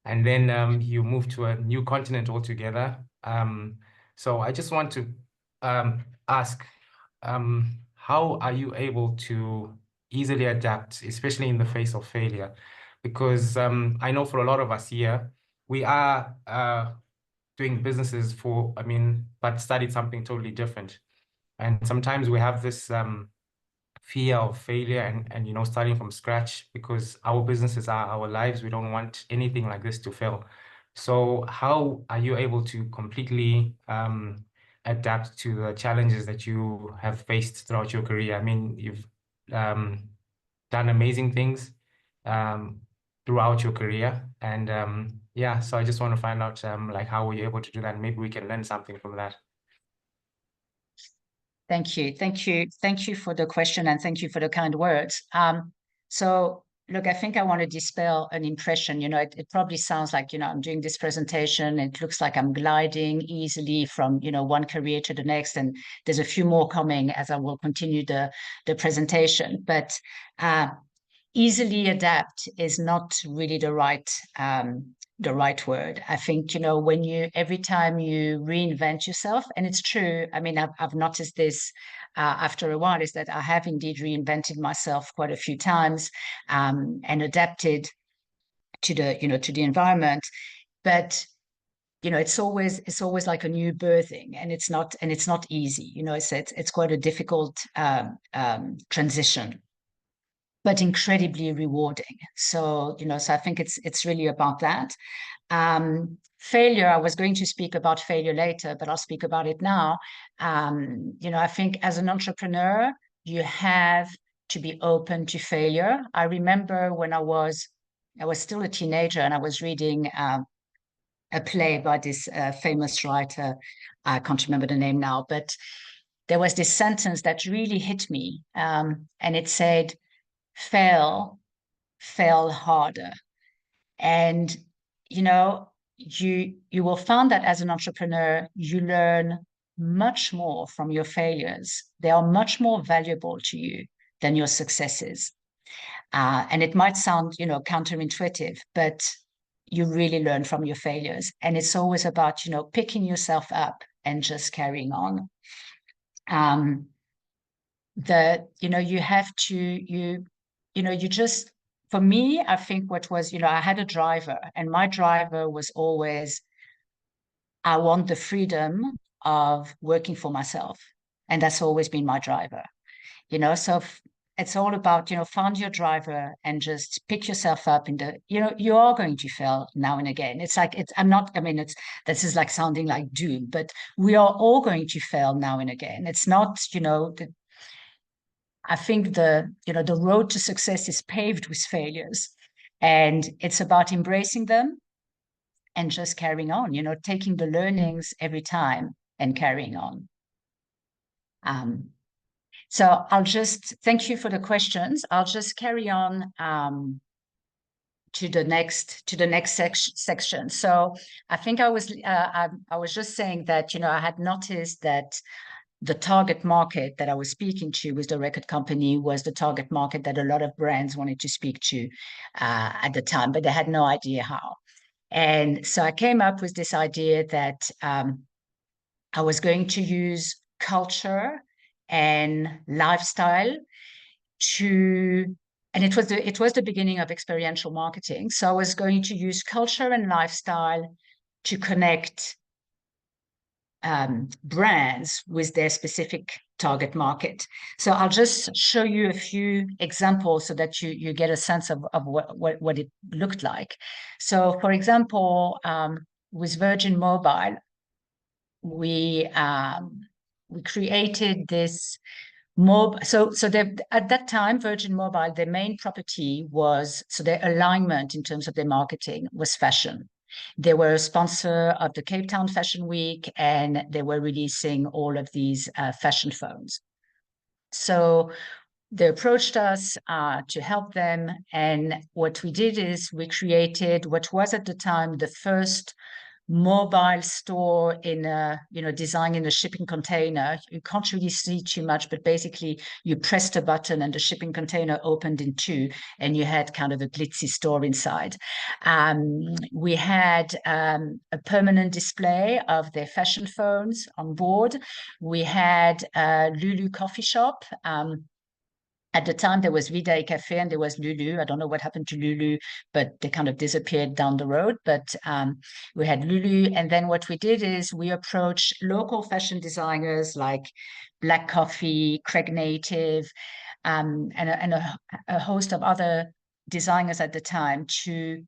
And then you moved to a new continent altogether. So I just want to ask, how are you able to easily adapt, especially in the face of failure? Because I know for a lot of us here, we are doing businesses but studied something totally different. And sometimes we have this fear of failure and starting from scratch, because our businesses are our lives. We don't want anything like this to fail. So how are you able to completely adapt to the challenges that you have faced throughout your career? I mean, you've done amazing things throughout your career, and yeah, so I just want to find out like how were you able to do that? Maybe we can learn something from that. Thank you for the question, and thank you for the kind words. So look, I think I want to dispel an impression. It probably sounds like, I'm doing this presentation, it looks like I'm gliding easily from, one career to the next, and there's a few more coming as I will continue the presentation. But easily adapt is not really the right word. I think, every time you reinvent yourself, and it's true, I mean, I've noticed this after a while, is that I have indeed reinvented myself quite a few times, and adapted to the environment. But it's always like a new birthing, and it's not easy. It's quite a difficult transition, but incredibly rewarding. So, so I think it's really about that. Failure, I was going to speak about failure later, but I'll speak about it now. I think as an entrepreneur, you have to be open to failure. I remember when I was still a teenager, and I was reading a play by this famous writer. I can't remember the name now, but there was this sentence that really hit me, and it said, fail harder. And you will find that as an entrepreneur, you learn much more from your failures. They are much more valuable to you than your successes. And it might sound, counterintuitive, but you really learn from your failures. And it's always about, picking yourself up and just carrying on. You have to, you just, for me, I think what was, I had a driver, and my driver was always I want the freedom of working for myself. And that's always been my driver, you know, so it's all about, you know, find your driver and just pick yourself up in the, you know, you are going to fail now and again. It's like, this is like sounding like doom, but we are all going to fail now and again. It's not, you know, I think the road to success is paved with failures, and it's about embracing them and just carrying on, you know, taking the learnings every time and carrying on. So I'll just thank you for the questions. I'll just carry on to the next section. So I think I was just saying that, you know, I had noticed that the target market that I was speaking to with the record company was the target market that a lot of brands wanted to speak to at the time, but they had no idea how. And so I came up with this idea that I was going to use culture and lifestyle and it was the beginning of experiential marketing. So I was going to use culture and lifestyle to connect brands with their specific target market. So I'll just show you a few examples so that you get a sense of what it looked like. So for example, with Virgin Mobile, we created this at that time, Virgin Mobile, their main property was, so their alignment in terms of their marketing was fashion. They were a sponsor of the Cape Town Fashion Week, and they were releasing all of these fashion phones. So they approached us to help them. And what we did is we created what was at the time the first mobile store in a, you know, design in a shipping container. You can't really see too much, but basically you pressed a button and the shipping container opened in two, and you had kind of a glitzy store inside. We had a permanent display of their fashion phones on board. We had a Lulu coffee shop. At the time, there was Vida Cafe and there was Lulu. I don't know what happened to Lulu, but they kind of disappeared down the road. But we had Lulu. And then what we did is we approached local fashion designers like Black Coffee, Craig Native, and a host of other designers at the time to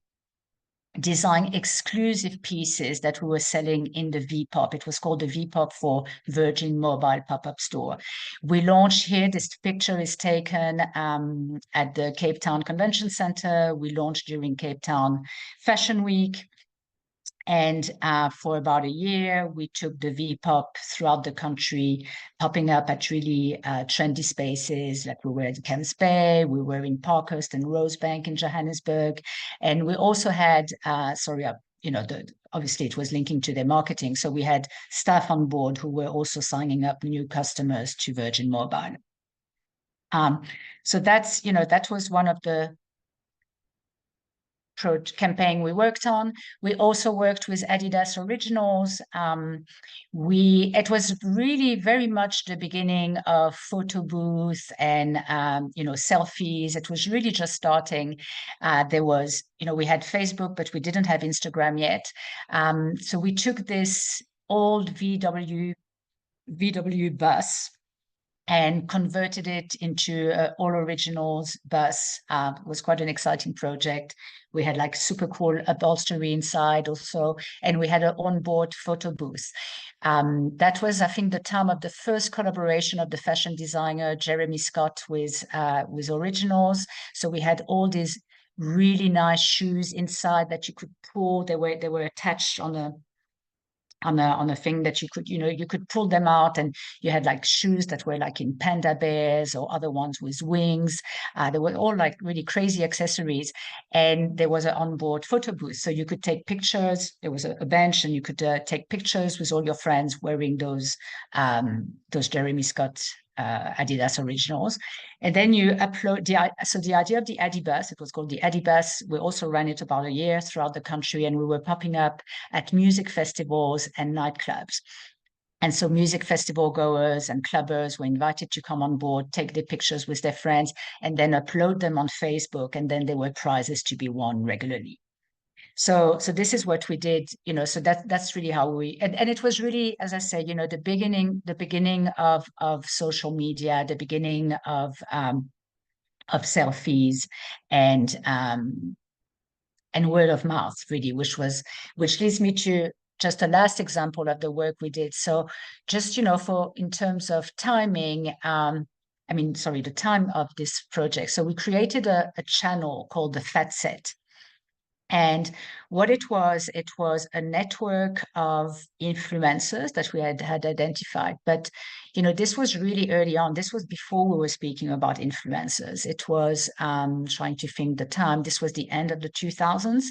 design exclusive pieces that we were selling in the V-Pop. It was called the V-Pop for Virgin Mobile pop-up store. We launched here, this picture is taken at the Cape Town Convention Center. We launched during Cape Town Fashion Week. And for about a year, we took the V-Pop throughout the country, popping up at really trendy spaces. Like we were at Camps Bay, we were in Parkhurst and Rosebank in Johannesburg. And we also had, obviously it was linking to their marketing. So we had staff on board who were also signing up new customers to Virgin Mobile. So that's, that was one of the campaign we worked on. We also worked with Adidas Originals. It was really very much the beginning of photo booth and selfies. It was really just starting. There was, we had Facebook, but we didn't have Instagram yet. So we took this old VW bus and converted it into all originals bus. It was quite an exciting project. We had like super cool upholstery inside also, and we had an onboard photo booth. That was, I think, the time of the first collaboration of the fashion designer Jeremy Scott with Originals. So we had all these really nice shoes inside that you could pull. They were attached on a thing that you could pull them out, and you had like shoes that were like in panda bears or other ones with wings. They were all like really crazy accessories, and there was an onboard photo booth, so you could take pictures. There was a bench, and you could take pictures with all your friends wearing those Jeremy Scott Adidas Originals. And then you upload the idea of the Adibus, it was called the Adibus. We also ran it about a year throughout the country, and we were popping up at music festivals and nightclubs. And so music festival goers and clubbers were invited to come on board, take their pictures with their friends, and then upload them on Facebook. And then there were prizes to be won regularly. So this is what we did, you know, so that's really how we, and it was really, as I said, you know, the beginning of social media, the beginning of selfies and word of mouth, really, which leads me to just a last example of the work we did. So just, you know, in terms of timing, the time of this project. So we created a channel called the Fat Set. And what it was a network of influencers that we had identified. But, you know, this was really early on. This was before we were speaking about influencers. It was trying to think the time. This was the end of the 2000s.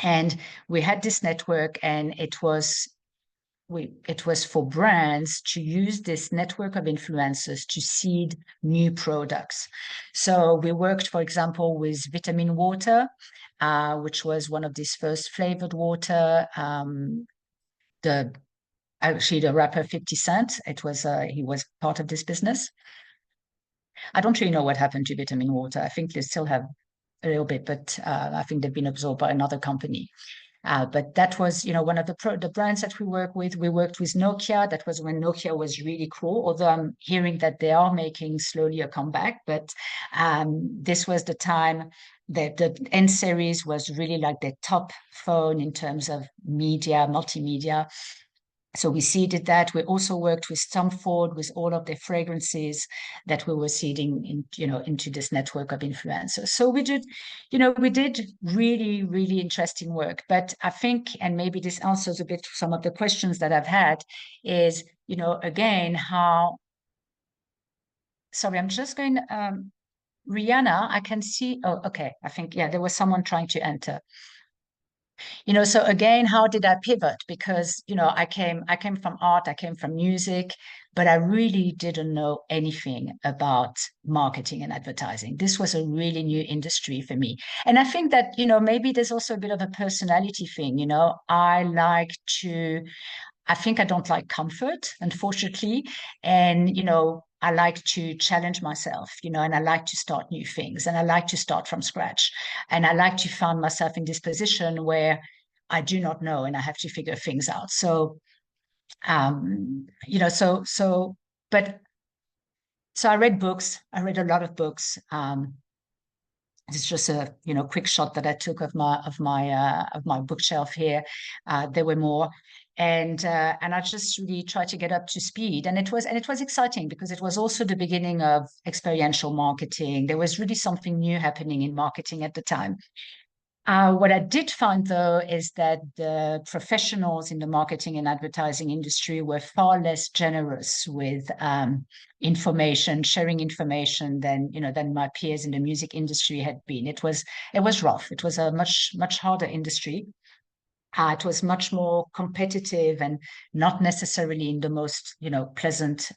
And we had this network, and it was for brands to use this network of influencers to seed new products. So we worked, for example, with Vitamin Water, which was one of these first flavored water. The rapper 50 Cent, he was part of this business. I don't really know what happened to Vitamin Water. I think they still have a little bit, but I think they've been absorbed by another company. But that was, you know, one of the brands that we work with. We worked with Nokia. That was when Nokia was really cool, although I'm hearing that they are making slowly a comeback. But this was the time that the N series was really like the top phone in terms of media, multimedia. So we seeded that. We also worked with Tom Ford with all of their fragrances that we were seeding into this network of influencers. So we did really, really interesting work. But I think, and maybe this answers a bit some of the questions that I've had, is, you know, again, sorry, I'm just going, Rihanna, I can see, oh, okay. I think, yeah, there was someone trying to enter. You know, so again, how did I pivot? Because, you know, I came from art, I came from music, but I really didn't know anything about marketing and advertising. This was a really new industry for me. And I think that, you know, maybe there's also a bit of a personality thing, you know. I think I don't like comfort, unfortunately. And, you know, I like to challenge myself, you know, and I like to start new things, and I like to start from scratch. And I like to find myself in this position where I do not know and I have to figure things out. So, you know, so I read books. I read a lot of books. It's just a, you know, quick shot that I took of my bookshelf here. There were more, and I just really tried to get up to speed. And it was exciting because it was also the beginning of experiential marketing. There was really something new happening in marketing at the time. What I did find, though, is that the professionals in the marketing and advertising industry were far less generous with information, sharing information than my peers in the music industry had been. It was rough. It was a much harder industry. It was much more competitive and not necessarily in the most, you know, pleasant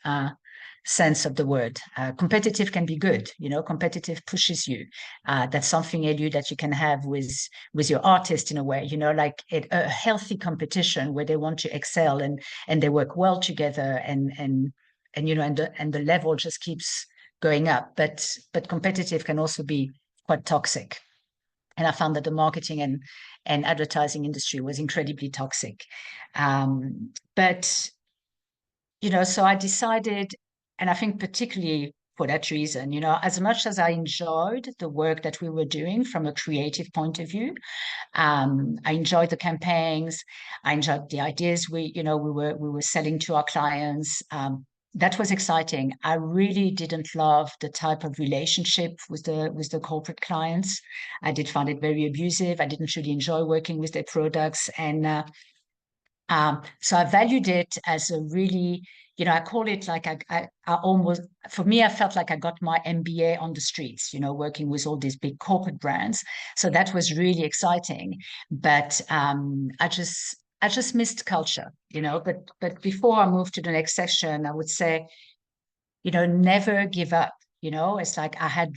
sense of the word. Competitive can be good, you know, competitive pushes you. That's something, Edu, that you can have with your artist in a way, you know, like a healthy competition where they want to excel and they work well together and you know, and the level just keeps going up. But competitive can also be quite toxic. And I found that the marketing and advertising industry was incredibly toxic. But, you know, so I decided, and I think particularly for that reason, you know, as much as I enjoyed the work that we were doing from a creative point of view, I enjoyed the campaigns, I enjoyed the ideas we were selling to our clients. That was exciting. I really didn't love the type of relationship with the corporate clients. I did find it very abusive. I didn't really enjoy working with their products. And so I valued it as a really, you know, I call it like I almost, for me, I felt like I got my MBA on the streets, you know, working with all these big corporate brands. So that was really exciting. But I just missed culture, you know. But before I move to the next section, I would say, you know, never give up. You know, it's like I had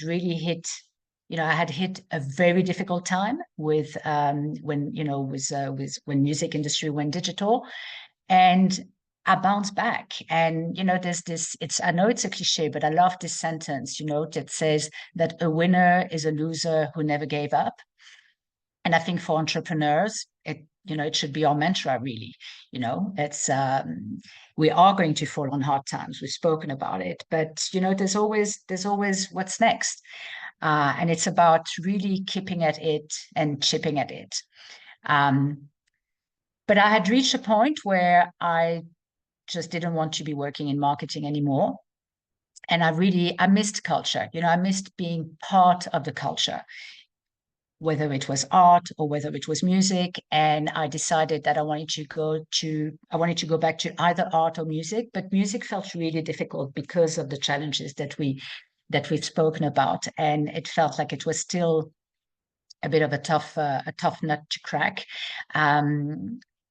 hit a very difficult time with when music industry went digital, and I bounced back. And you know, there's this. I know it's a cliche, but I love this sentence. You know, that says that a winner is a loser who never gave up. And I think for entrepreneurs, it should be our mantra, really. It's we are going to fall on hard times. We've spoken about it, but there's always what's next, and it's about really keeping at it and chipping at it. But I had reached a point where I just didn't want to be working in marketing anymore, and I missed culture. I missed being part of the culture, whether it was art or whether it was music. And I decided that I wanted to go back to either art or music, but music felt really difficult because of the challenges that we've spoken about. And it felt like it was still a bit of a tough nut to crack.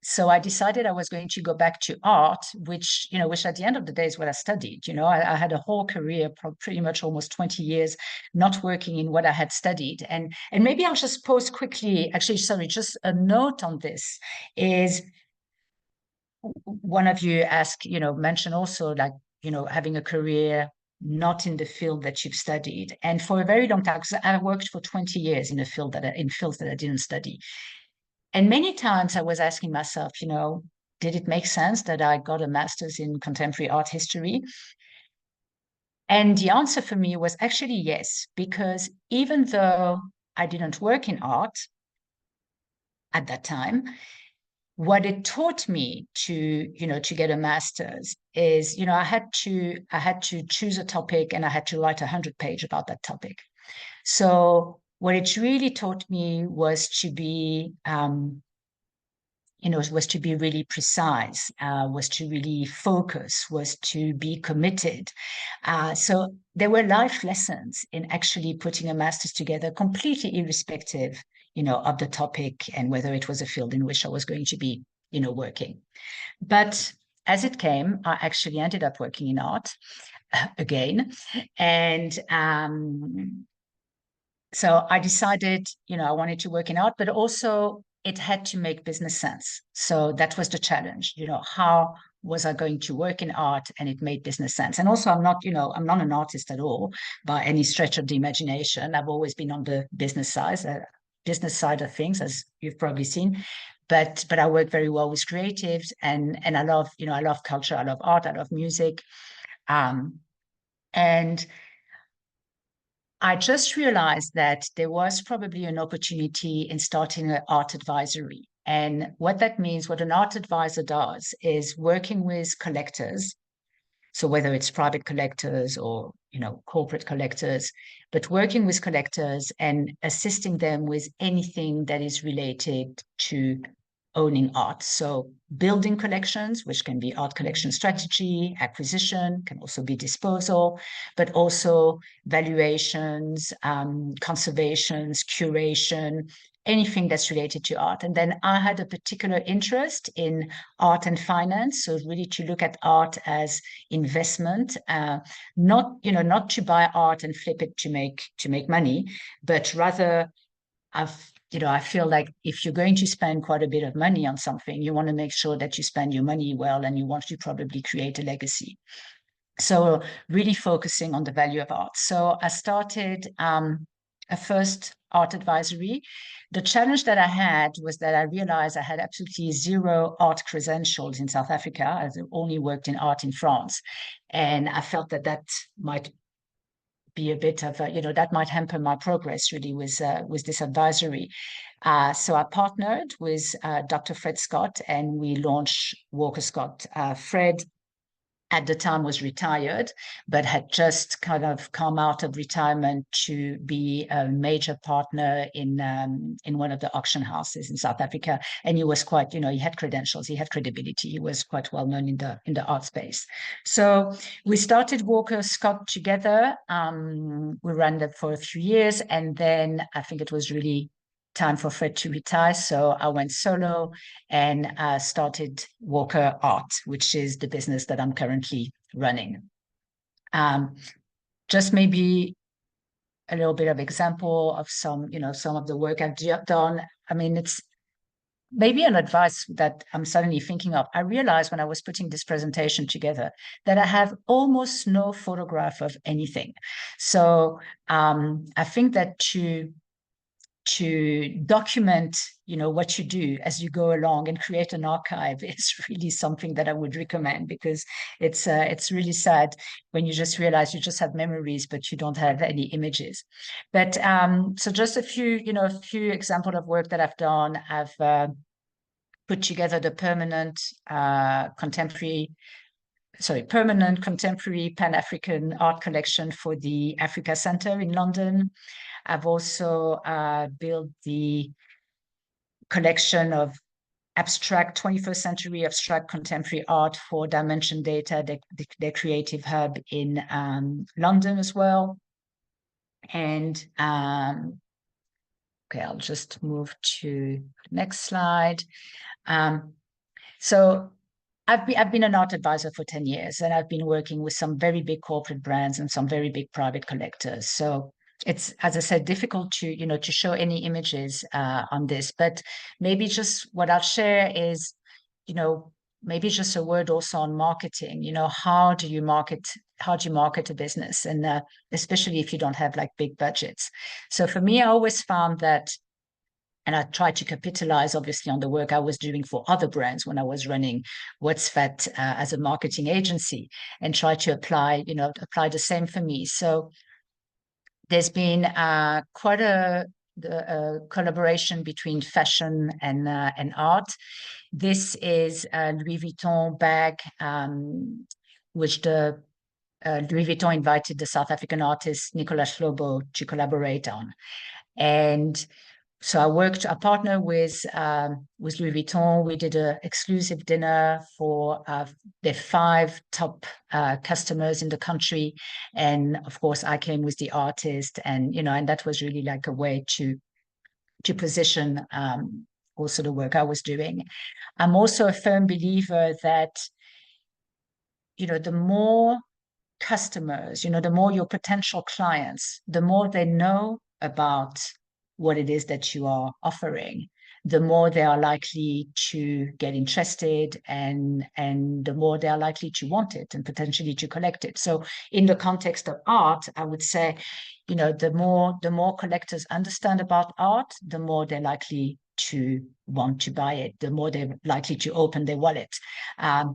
So I decided I was going to go back to art, which at the end of the day is what I studied. I had a whole career, pretty much almost 20 years, not working in what I had studied. And maybe I'll just pause quickly. Actually, sorry, just a note on this is one of you mentioned also like, having a career not in the field that you've studied. And for a very long time, because I worked for 20 years in fields that I didn't study. And many times I was asking myself, did it make sense that I got a master's in contemporary art history? And the answer for me was actually yes, because even though I didn't work in art at that time, what it taught me to get a master's is, I had to choose a topic and I had to write 100-page about that topic. So what it really taught me was to be, was to be really precise, was to really focus, was to be committed. So there were life lessons in actually putting a master's together, completely irrespective, of the topic and whether it was a field in which I was going to be, working. But as it came, I actually ended up working in art again. And so I decided, I wanted to work in art, but also it had to make business sense. So that was the challenge, how was I going to work in art and it made business sense? And also I'm not an artist at all by any stretch of the imagination. I've always been on the business side of things, as you've probably seen. But I work very well with creatives and I love, I love culture, I love art, I love music. And I just realized that there was probably an opportunity in starting an art advisory. And what that means, what an art advisor does is working with collectors. So whether it's private collectors or, corporate collectors, but working with collectors and assisting them with anything that is related to owning art. So building collections, which can be art collection strategy, acquisition, can also be disposal, but also valuations, conservations, curation, anything that's related to art. And then I had a particular interest in art and finance. So really to look at art as investment, not to buy art and flip it to make money, but rather I feel like if you're going to spend quite a bit of money on something, you want to make sure that you spend your money well and you want to probably create a legacy. So really focusing on the value of art. So I started a first art advisory. The challenge that I had was that I realized I had absolutely zero art credentials in South Africa. I only worked in art in France. And I felt that might be a bit of that might hamper my progress really with this advisory. So I partnered with Dr. Fred Scott and we launched Walker Scott. Fred at the time was retired, but had just kind of come out of retirement to be a major partner in one of the auction houses in South Africa. And he was quite, he had credentials, he had credibility, he was quite well known in the art space. So we started Walker Scott together. We ran that for a few years, and then I think it was really time for Fred to retire. So I went solo and started Walker Art, which is the business that I'm currently running. Just maybe a little bit of example of some of the work I've done. I mean, it's maybe an advice that I'm suddenly thinking of. I realized when I was putting this presentation together that I have almost no photograph of anything. So I think that to to document, what you do as you go along and create an archive is really something that I would recommend, because it's really sad when you just realize you just have memories, but you don't have any images. But so just a few examples of work that I've done. I've put together the permanent contemporary Pan-African art collection for the Africa Center in London. I've also built the collection of 21st century abstract contemporary art for Dimension Data, their creative hub in London as well. And okay, I'll just move to the next slide. So I've been an art advisor for 10 years, and I've been working with some very big corporate brands and some very big private collectors. So it's, as I said, difficult to show any images on this, but maybe just what I'll share is, maybe just a word also on marketing. How do you market a business, and especially if you don't have like big budgets. So for me, I always found that, and I tried to capitalize, obviously, on the work I was doing for other brands when I was running What's Fat as a marketing agency, and try to apply the same for me. So there's been quite a collaboration between fashion and art. This is a Louis Vuitton bag, which the Louis Vuitton invited the South African artist Nicolas Slobo to collaborate on. And so I partnered with Louis Vuitton. We did an exclusive dinner for their 5 top customers in the country, and of course I came with the artist, and and that was really like a way to position also the work I was doing. I'm also a firm believer that the more customers, the more your potential clients, the more they know about what it is that you are offering, the more they are likely to get interested, and the more they are likely to want it and potentially to collect it. So in the context of art, I would say, the more collectors understand about art, the more they're likely to want to buy it, the more they're likely to open their wallet.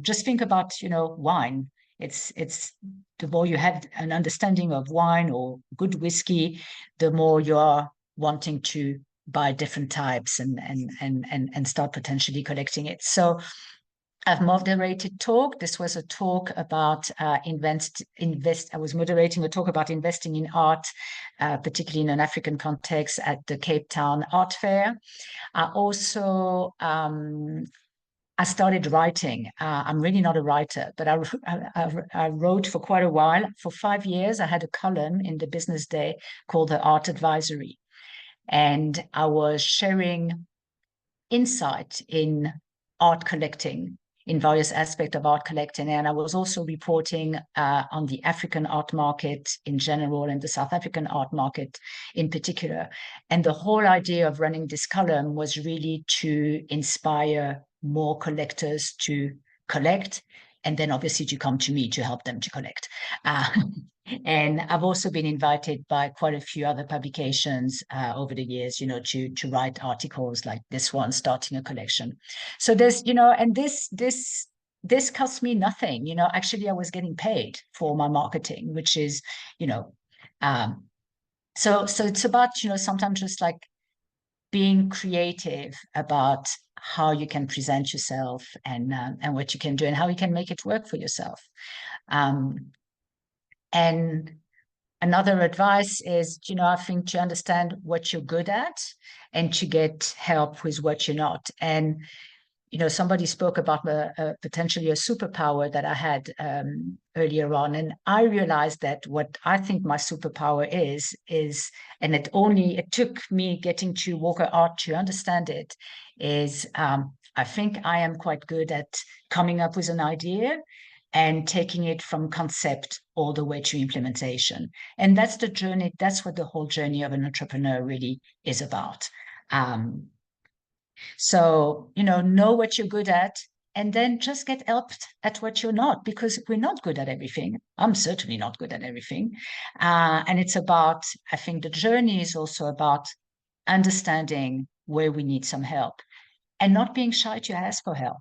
Just think about, wine. It's the more you have an understanding of wine or good whiskey, the more you are wanting to buy different types and start potentially collecting it. So I've moderated talk. This was a talk about I was moderating a talk about investing in art, particularly in an African context, at the Cape Town Art Fair. I also I started writing. I'm really not a writer, but I wrote for quite a while. For 5 years, I had a column in the Business Day called The Art Advisory. And I was sharing insight in art collecting, in various aspects of art collecting. And I was also reporting on the African art market in general and the South African art market in particular. And the whole idea of running this column was really to inspire more collectors to collect, and then obviously to come to me to help them to collect. And I've also been invited by quite a few other publications over the years, to write articles like this one, starting a collection. So there's, and this cost me nothing. Actually, I was getting paid for my marketing, which is, so it's about, sometimes just like being creative about how you can present yourself and what you can do and how you can make it work for yourself. And another advice is, I think, to understand what you're good at and to get help with what you're not. And, somebody spoke about potentially a superpower that I had earlier on. And I realized that what I think my superpower is, and it took me getting to Walker Art to understand it, is I think I am quite good at coming up with an idea and taking it from concept all the way to implementation. And that's the journey. That's what the whole journey of an entrepreneur really is about. So, know what you're good at, and then just get helped at what you're not, because we're not good at everything. I'm certainly not good at everything. And it's about, I think the journey is also about understanding where we need some help, and not being shy to ask for help.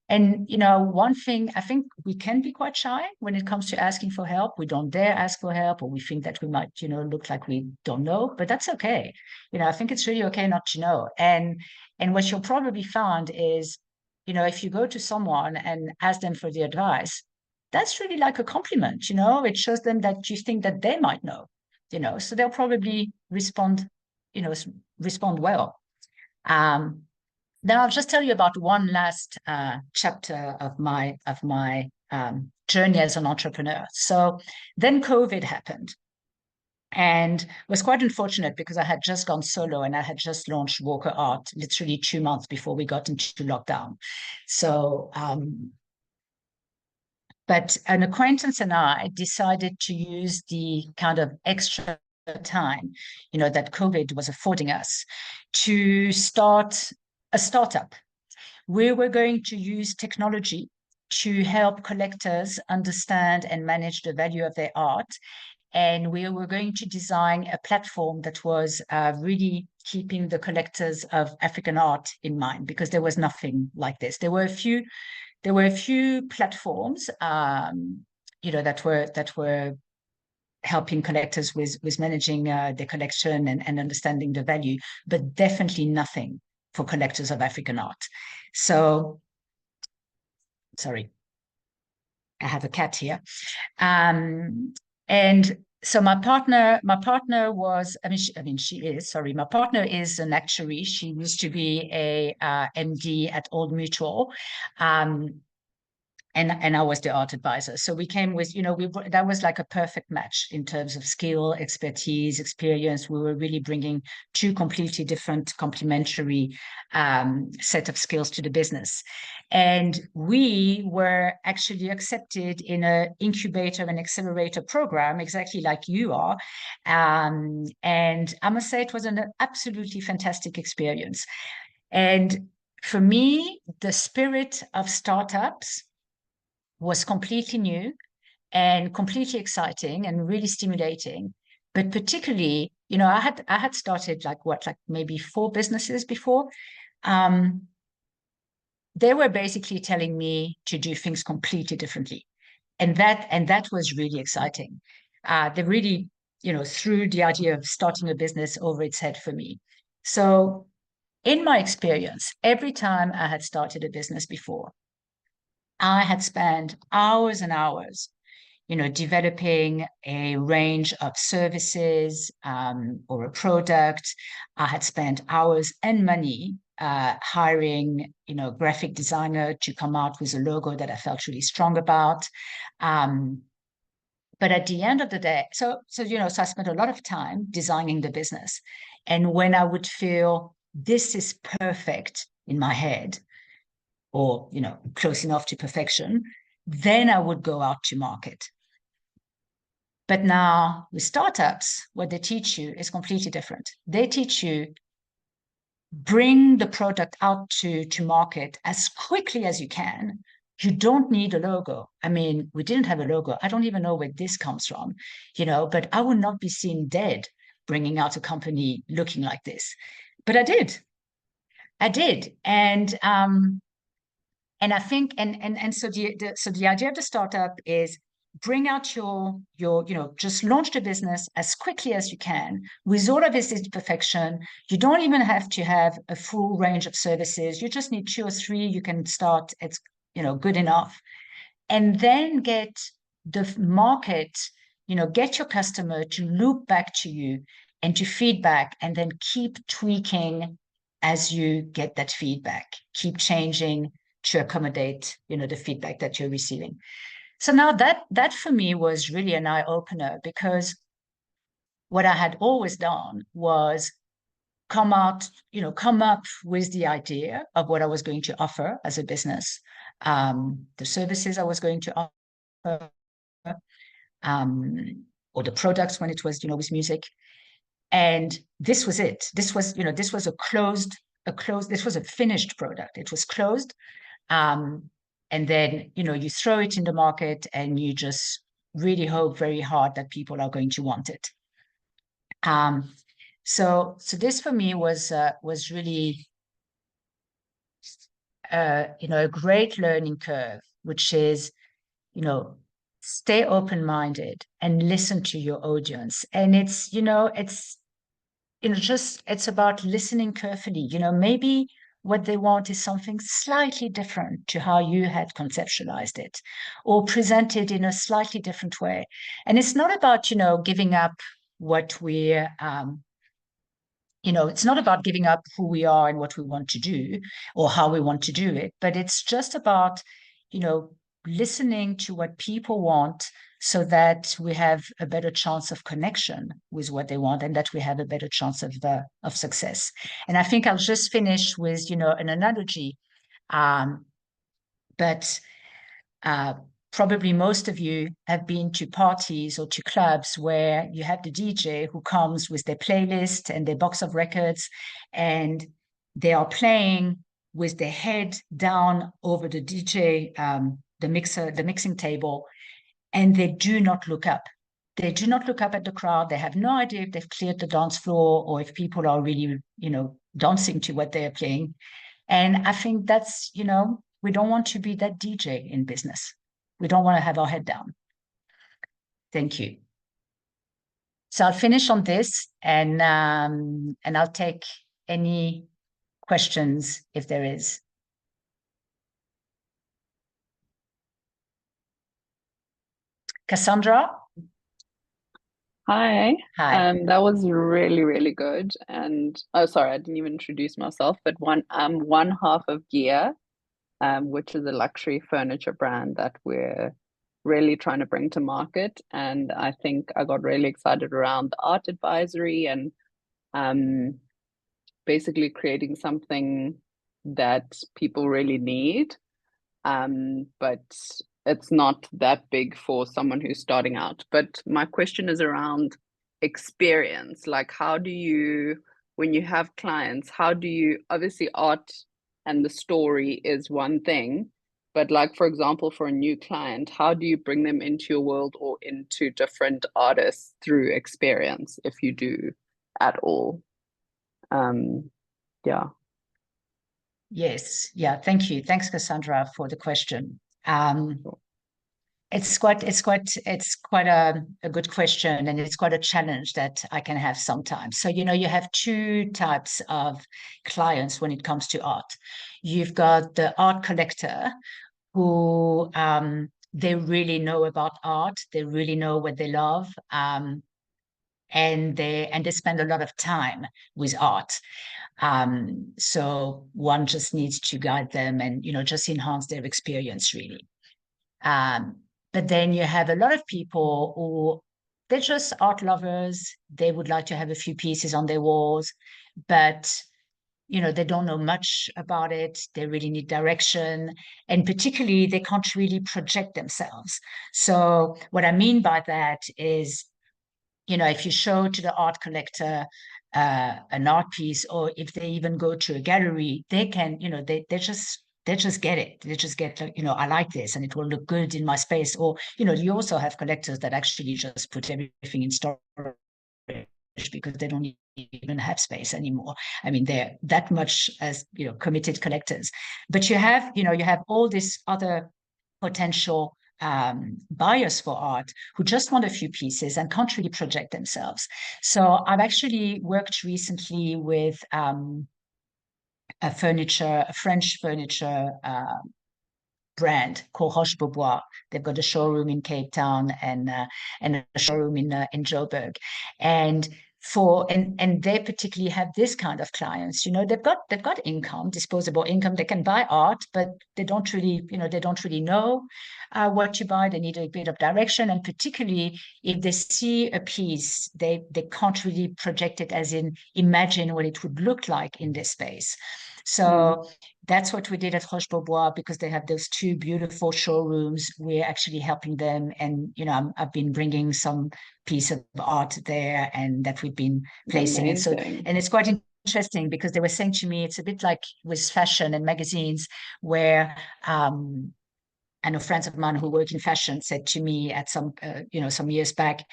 And, you know, one thing, I think we can be quite shy when it comes to asking for help. We don't dare ask for help, or we think that we might, you know, look like we don't know, but that's okay. You know, I think it's really okay not to know. And what you'll probably find is, you know, if you go to someone and ask them for the advice, that's really like a compliment, you know, it shows them that you think that they might know, you know, so they'll probably respond, you know, respond well. Now I'll just tell you about one last chapter of my journey as an entrepreneur. So then COVID happened, and it was quite unfortunate because I had just gone solo and I had just launched Walker Art literally 2 months before we got into lockdown. So, but an acquaintance and I decided to use the kind of extra time, you know, that COVID was affording us to start a startup. We were going to use technology to help collectors understand and manage the value of their art. And we were going to design a platform that was really keeping the collectors of African art in mind, because there was nothing like this. There were a few platforms, you know, that were helping collectors with managing their collection and understanding the value, but definitely nothing for collectors of African art. So, sorry, I have a cat here. And so my partner was, my partner is an actuary. She used to be a MD at Old Mutual. And I was the art advisor. So we came with, you know, that was like a perfect match in terms of skill, expertise, experience. We were really bringing two completely different complementary set of skills to the business. And we were actually accepted in an incubator and accelerator program, exactly like you are. And I must say it was an absolutely fantastic experience. And for me, the spirit of startups was completely new and completely exciting and really stimulating. But particularly, you know, I had started like maybe 4 businesses before. They were basically telling me to do things completely differently. And that was really exciting. They really, you know, threw the idea of starting a business over its head for me. So in my experience, every time I had started a business before, I had spent hours and hours, you know, developing a range of services or a product. I had spent hours and money hiring, you know, graphic designer to come out with a logo that I felt really strong about. But at the end of the day, so I spent a lot of time designing the business. And when I would feel this is perfect in my head, or, you know, close enough to perfection, then I would go out to market. But now with startups, what they teach you is completely different. They teach you bring the product out to market as quickly as you can. You don't need a logo. I mean, we didn't have a logo. I don't even know where this comes from, you know, but I would not be seen dead bringing out a company looking like this. But I did. And I think, so the idea of the startup is bring out your, you know, just launch the business as quickly as you can with all of this imperfection. You don't even have to have a full range of services. You just need 2 or 3. You can start, it's, you know, good enough. And then get the market, you know, get your customer to loop back to you and to feedback, and then keep tweaking as you get that feedback, keep changing to accommodate, you know, the feedback that you're receiving. So now that for me was really an eye-opener, because what I had always done was come up with the idea of what I was going to offer as a business, the services I was going to offer, or the products when it was, you know, with music. And this was it. This was, you know, this was this was a finished product. It was closed. And then, you know, you throw it in the market and you just really hope very hard that people are going to want it. So this for me was really, a great learning curve, which is, stay open-minded and listen to your audience. And it's about listening carefully. Maybe what they want is something slightly different to how you had conceptualized it, or presented in a slightly different way. And it's not about, giving up what we're, it's not about giving up who we are and what we want to do or how we want to do it, but it's just about, listening to what people want, so that we have a better chance of connection with what they want, and that we have a better chance of success. And I think I'll just finish with, an analogy. But probably most of you have been to parties or to clubs where you have the DJ who comes with their playlist and their box of records, and they are playing with their head down over the DJ, the mixing table, and they do not look up. They do not look up at the crowd. They have no idea if they've cleared the dance floor or if people are really, dancing to what they're playing. And I think that's, we don't want to be that DJ in business. We don't want to have our head down. Thank you. So I'll finish on this, and I'll take any questions if there is. Cassandra? Hi. Hi. That was really, really good. And oh, sorry, I didn't even introduce myself, but one half of Gear, which is a luxury furniture brand that we're really trying to bring to market. And I think I got really excited around the art advisory and basically creating something that people really need. But it's not that big for someone who's starting out. But my question is around experience. Like, how do you, when you have clients, how do you, obviously art and the story is one thing, but like, for example, for a new client, how do you bring them into your world or into different artists through experience, if you do at all? Yeah. Yes. Yeah. Thank you. Thanks, Cassandra, for the question. It's quite a good question, and it's quite a challenge that I can have sometimes. So, you have two types of clients when it comes to art. You've got the art collector who they really know about art, they really know what they love, and they spend a lot of time with art. So one just needs to guide them and, just enhance their experience, really. But then you have a lot of people who, they're just art lovers. They would like to have a few pieces on their walls, but, they don't know much about it. They really need direction. And particularly, they can't really project themselves. So what I mean by that is, if you show to the art collector an art piece, or if they even go to a gallery, they can, they just get it. They just get, I like this and it will look good in my space. Or, you also have collectors that actually just put everything in storage because they don't even have space anymore. I mean, they're that much as, committed collectors. But you have all this other potential buyers for art who just want a few pieces and can't really project themselves. So I've actually worked recently with a French furniture brand called Roche-Beaubois. They've got a showroom in Cape Town and a showroom in Joburg. And they particularly have this kind of clients. They've got income, disposable income. They can buy art, but they don't really know what to buy. They need a bit of direction, and particularly if they see a piece, they can't really project it, as in imagine what it would look like in this space. So that's what we did at Roche-Beaubois, because they have those two beautiful showrooms. We're actually helping them, and I've been bringing some piece of art there, and that we've been placing. And it's quite interesting, because they were saying to me, it's a bit like with fashion and magazines, where I know friends of mine who work in fashion said to me at some years back,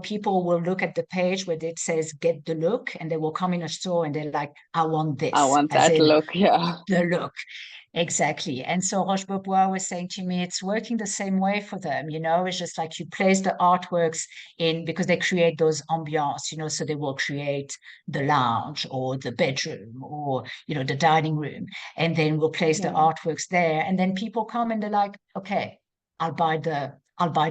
people will look at the page where it says get the look, and they will come in a store and they're like, I want this. I want as that in look, yeah. the look. Exactly. And so Roche-Beaubois was saying to me, it's working the same way for them. It's just like you place the artworks in, because they create those ambiance, so they will create the lounge or the bedroom or, the dining room, and then we'll place the artworks there. And then people come and they're like, okay, I'll buy the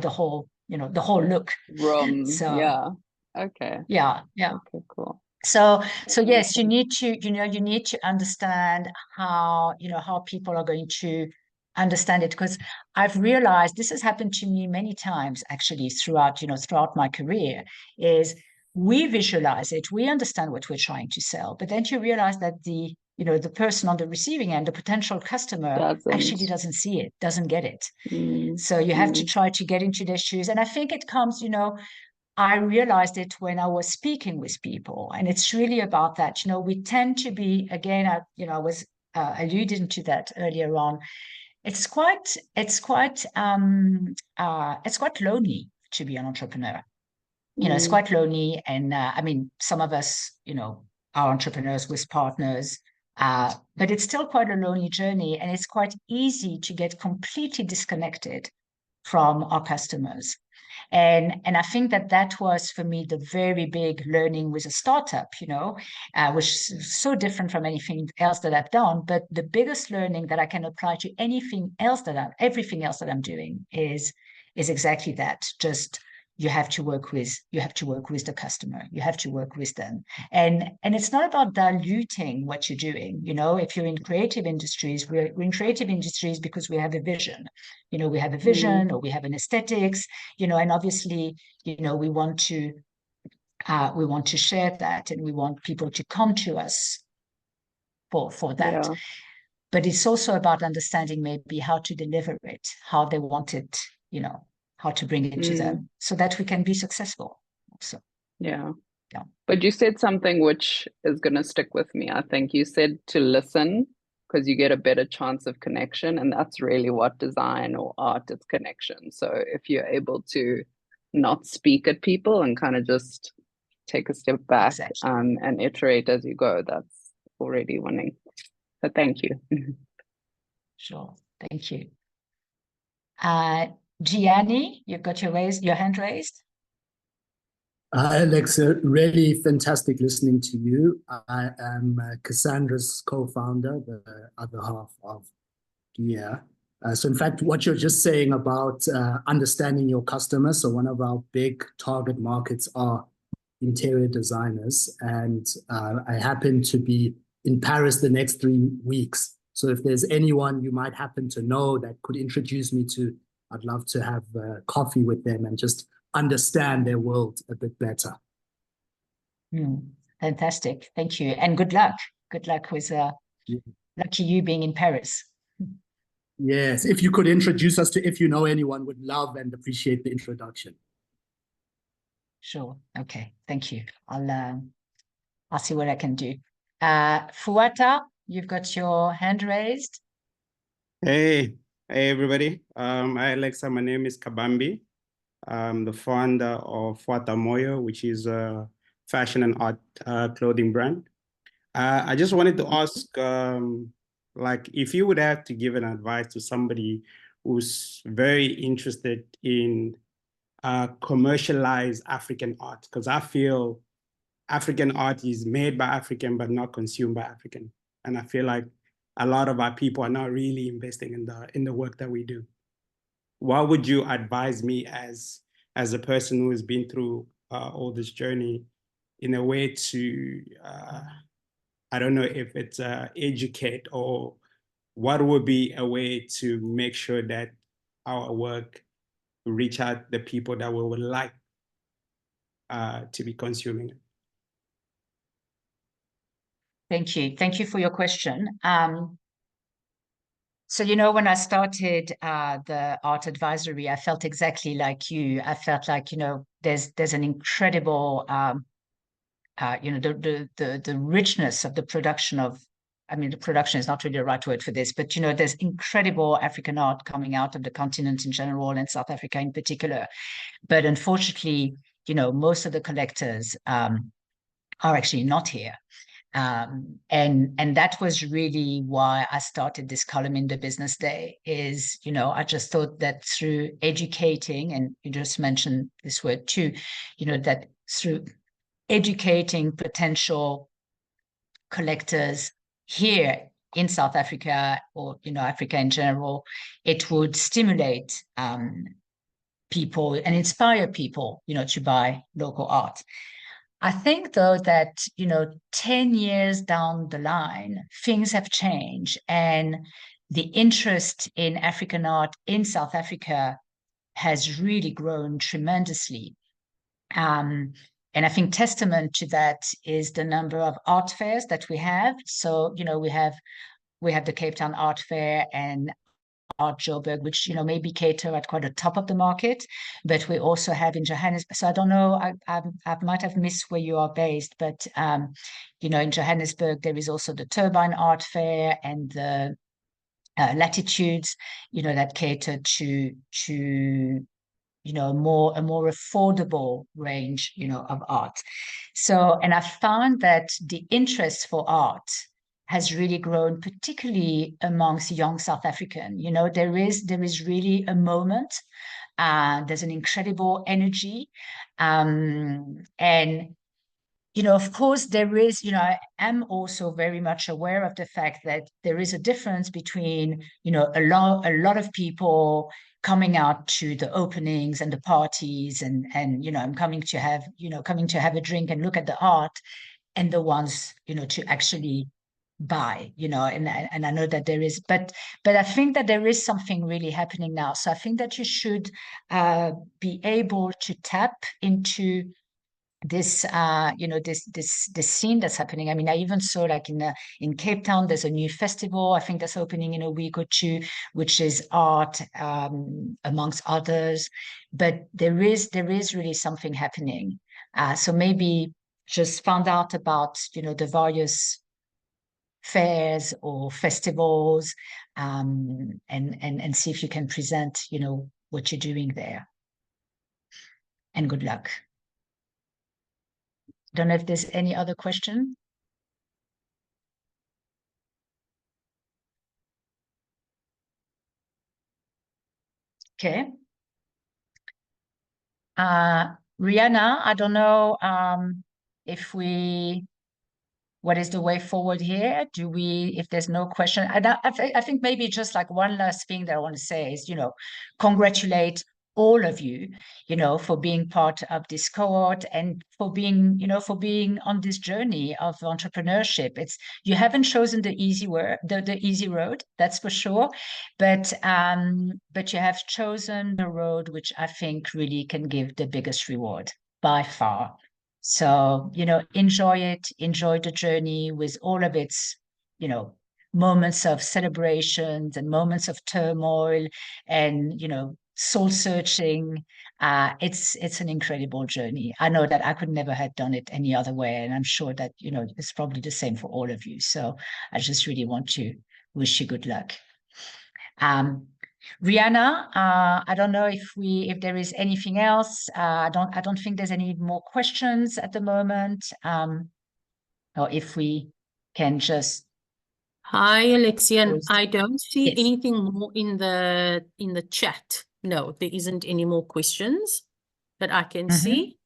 whole, the whole look. Room, So, yeah. Okay. Yeah. Okay, cool. So yes, you need to understand how people are going to understand it, because I've realized this has happened to me many times actually throughout my career, is we visualize it, we understand what we're trying to sell, but then you realize that the person on the receiving end, the potential customer, actually doesn't see it, doesn't get it. So you have to try to get into their shoes. And I think it comes, I realized it when I was speaking with people, and it's really about that. We tend to be, again, I was alluding to that earlier on. It's quite lonely to be an entrepreneur. It's quite lonely, and I mean, some of us, are entrepreneurs with partners, but it's still quite a lonely journey, and it's quite easy to get completely disconnected from our customers. And I think that was for me the very big learning with a startup, which is so different from anything else that I've done. But the biggest learning that I can apply to everything else that I'm doing is exactly that. Just you have to work with the customer. You have to work with them. And it's not about diluting what you're doing. If you're in creative industries, we're in creative industries because we have a vision. We have a vision, or we have an aesthetics, and obviously, we want to share that, and we want people to come to us for that. Yeah. But it's also about understanding maybe how to deliver it, how they want it, how to bring it to them, so that we can be successful. So yeah. But you said something which is going to stick with me. I think you said to listen, because you get a better chance of connection, and that's really what design or art is, connection. So if you're able to not speak at people and kind of just take a step back, and iterate as you go, that's already winning. So thank you. Sure, thank you. Gianni, you've got your hand raised. Hi, Alexia. Really fantastic listening to you. I am Cassandra's co-founder, the other half of GEA. So in fact, what you're just saying about understanding your customers, so one of our big target markets are interior designers, and I happen to be in Paris the next 3 weeks. So if there's anyone you might happen to know that could introduce me to, I'd love to have coffee with them and just understand their world a bit better. Fantastic. Thank you. And good luck. Good luck with lucky you being in Paris. Yes. If you could introduce us to, if you know anyone, would love and appreciate the introduction. Sure. Okay. Thank you. I'll see what I can do. Fuata, you've got your hand raised. Hey everybody. Hi Alexa, my name is Kabambi. I'm the founder of Fuata Moyo, which is a fashion and art clothing brand. I just wanted to ask, like, if you would have to give an advice to somebody who's very interested in commercialized African art, because I feel African art is made by African but not consumed by African, and I feel like a lot of our people are not really investing in the work that we do. What would you advise me as a person who has been through all this journey, in a way to I don't know if it's educate, or what would be a way to make sure that our work reach out the people that we would like to be consuming it? Thank you. Thank you for your question. So, when I started the art advisory, I felt exactly like you. I felt like, there's an incredible, the richness of the production of I mean, the production is not really the right word for this, but there's incredible African art coming out of the continent in general and South Africa in particular. But unfortunately, most of the collectors are actually not here. And that was really why I started this column in the Business Day. Is I just thought that through educating, and you just mentioned this word too, that through educating potential collectors here in South Africa, or Africa in general, it would stimulate people and inspire people to buy local art. I think, though, that 10 years down the line, things have changed, and the interest in African art in South Africa has really grown tremendously. And I think testament to that is the number of art fairs that we have. So, we have the Cape Town Art Fair and Art Joburg, which maybe cater at quite the top of the market, but we also have in Johannesburg. So I don't know, I might have missed where you are based, but in Johannesburg there is also the Turbine Art Fair and the Latitudes, that cater to a more affordable range, of art. So, and I found that the interest for art has really grown, particularly amongst young South African. There is really a moment. There's an incredible energy, and of course there is. I am also very much aware of the fact that there is a difference between a lot of people coming out to the openings and the parties, and I'm coming to have a drink and look at the art, and the ones to actually buy, and I know that there is, but I think that there is something really happening now. So I think that you should be able to tap into this this scene that's happening. I mean, I even saw, like, in Cape Town there's a new festival, I think, that's opening in a week or two, which is art, amongst others. But there is really something happening. So maybe just find out about the various fairs or festivals, and see if you can present what you're doing there. And good luck. Don't know if there's any other question. Okay. Rihanna, I don't know what is the way forward here? If there's no question, I think maybe just like one last thing that I want to say is, congratulate all of you, for being part of this cohort, and for being on this journey of entrepreneurship. You haven't chosen the easy the easy road, that's for sure, but you have chosen the road which I think really can give the biggest reward by far. So, enjoy it, enjoy the journey with all of its, moments of celebrations and moments of turmoil and, soul searching. It's an incredible journey. I know that I could never have done it any other way. And I'm sure that, it's probably the same for all of you. So I just really want to wish you good luck. Rihanna, I don't know if there is anything else. I don't think there's any more questions at the moment. Or if we can just. Hi, Alexia. I don't see Yes. anything more in the chat. No, there isn't any more questions that I can see.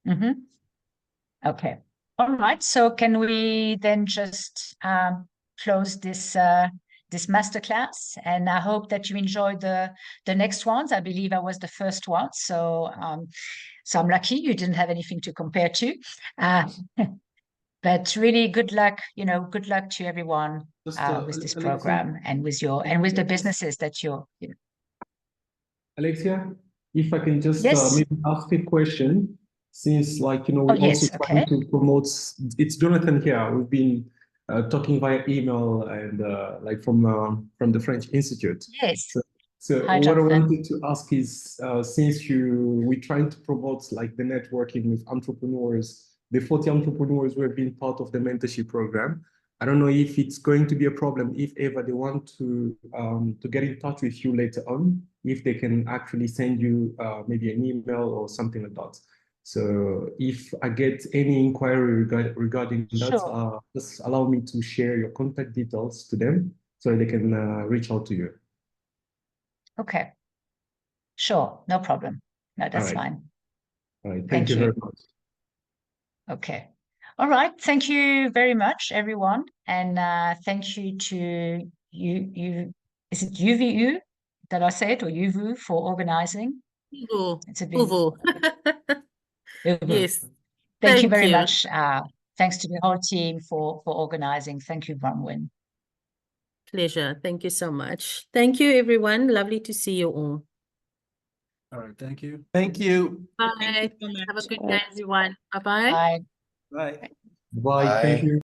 Okay. All right. So can we then just close this masterclass? And I hope that you enjoyed the next ones. I believe I was the first one, so I'm lucky you didn't have anything to compare to. But really, good luck. Good luck to everyone with this program, and with the businesses that you're. Alexia, if I can just Yes. maybe ask a question, since we're yes, also trying to promote. It's Jonathan here. We've been talking via email and from the French Institute. Yes. So Hi, what Jonathan. I wanted to ask is, since we're trying to promote the networking with entrepreneurs, the 40 entrepreneurs who have been part of the mentorship program, I don't know if it's going to be a problem if ever they want to get in touch with you later on, if they can actually send you maybe an email or something like that. So if I get any inquiry regarding that, Sure. just allow me to share your contact details to them so they can reach out to you. Okay. Sure. No problem. No, that's All right. fine. All right. Thank Thank you very much. Okay. All right. Thank you very much, everyone. And thank you to you. Is it UVU? Did I say it, or UVU, for organizing? Uvo. It's a big Uvo. UVU. Yes. Thank you Thank very you. much. Thanks to the whole team for organizing. Thank you, Bronwyn. Pleasure. Thank you so much. Thank you, everyone. Lovely to see you all. All right, thank you. Thank you. Bye. so much. Have a good day, everyone. Bye-bye. Bye. Bye. Bye. Thank you.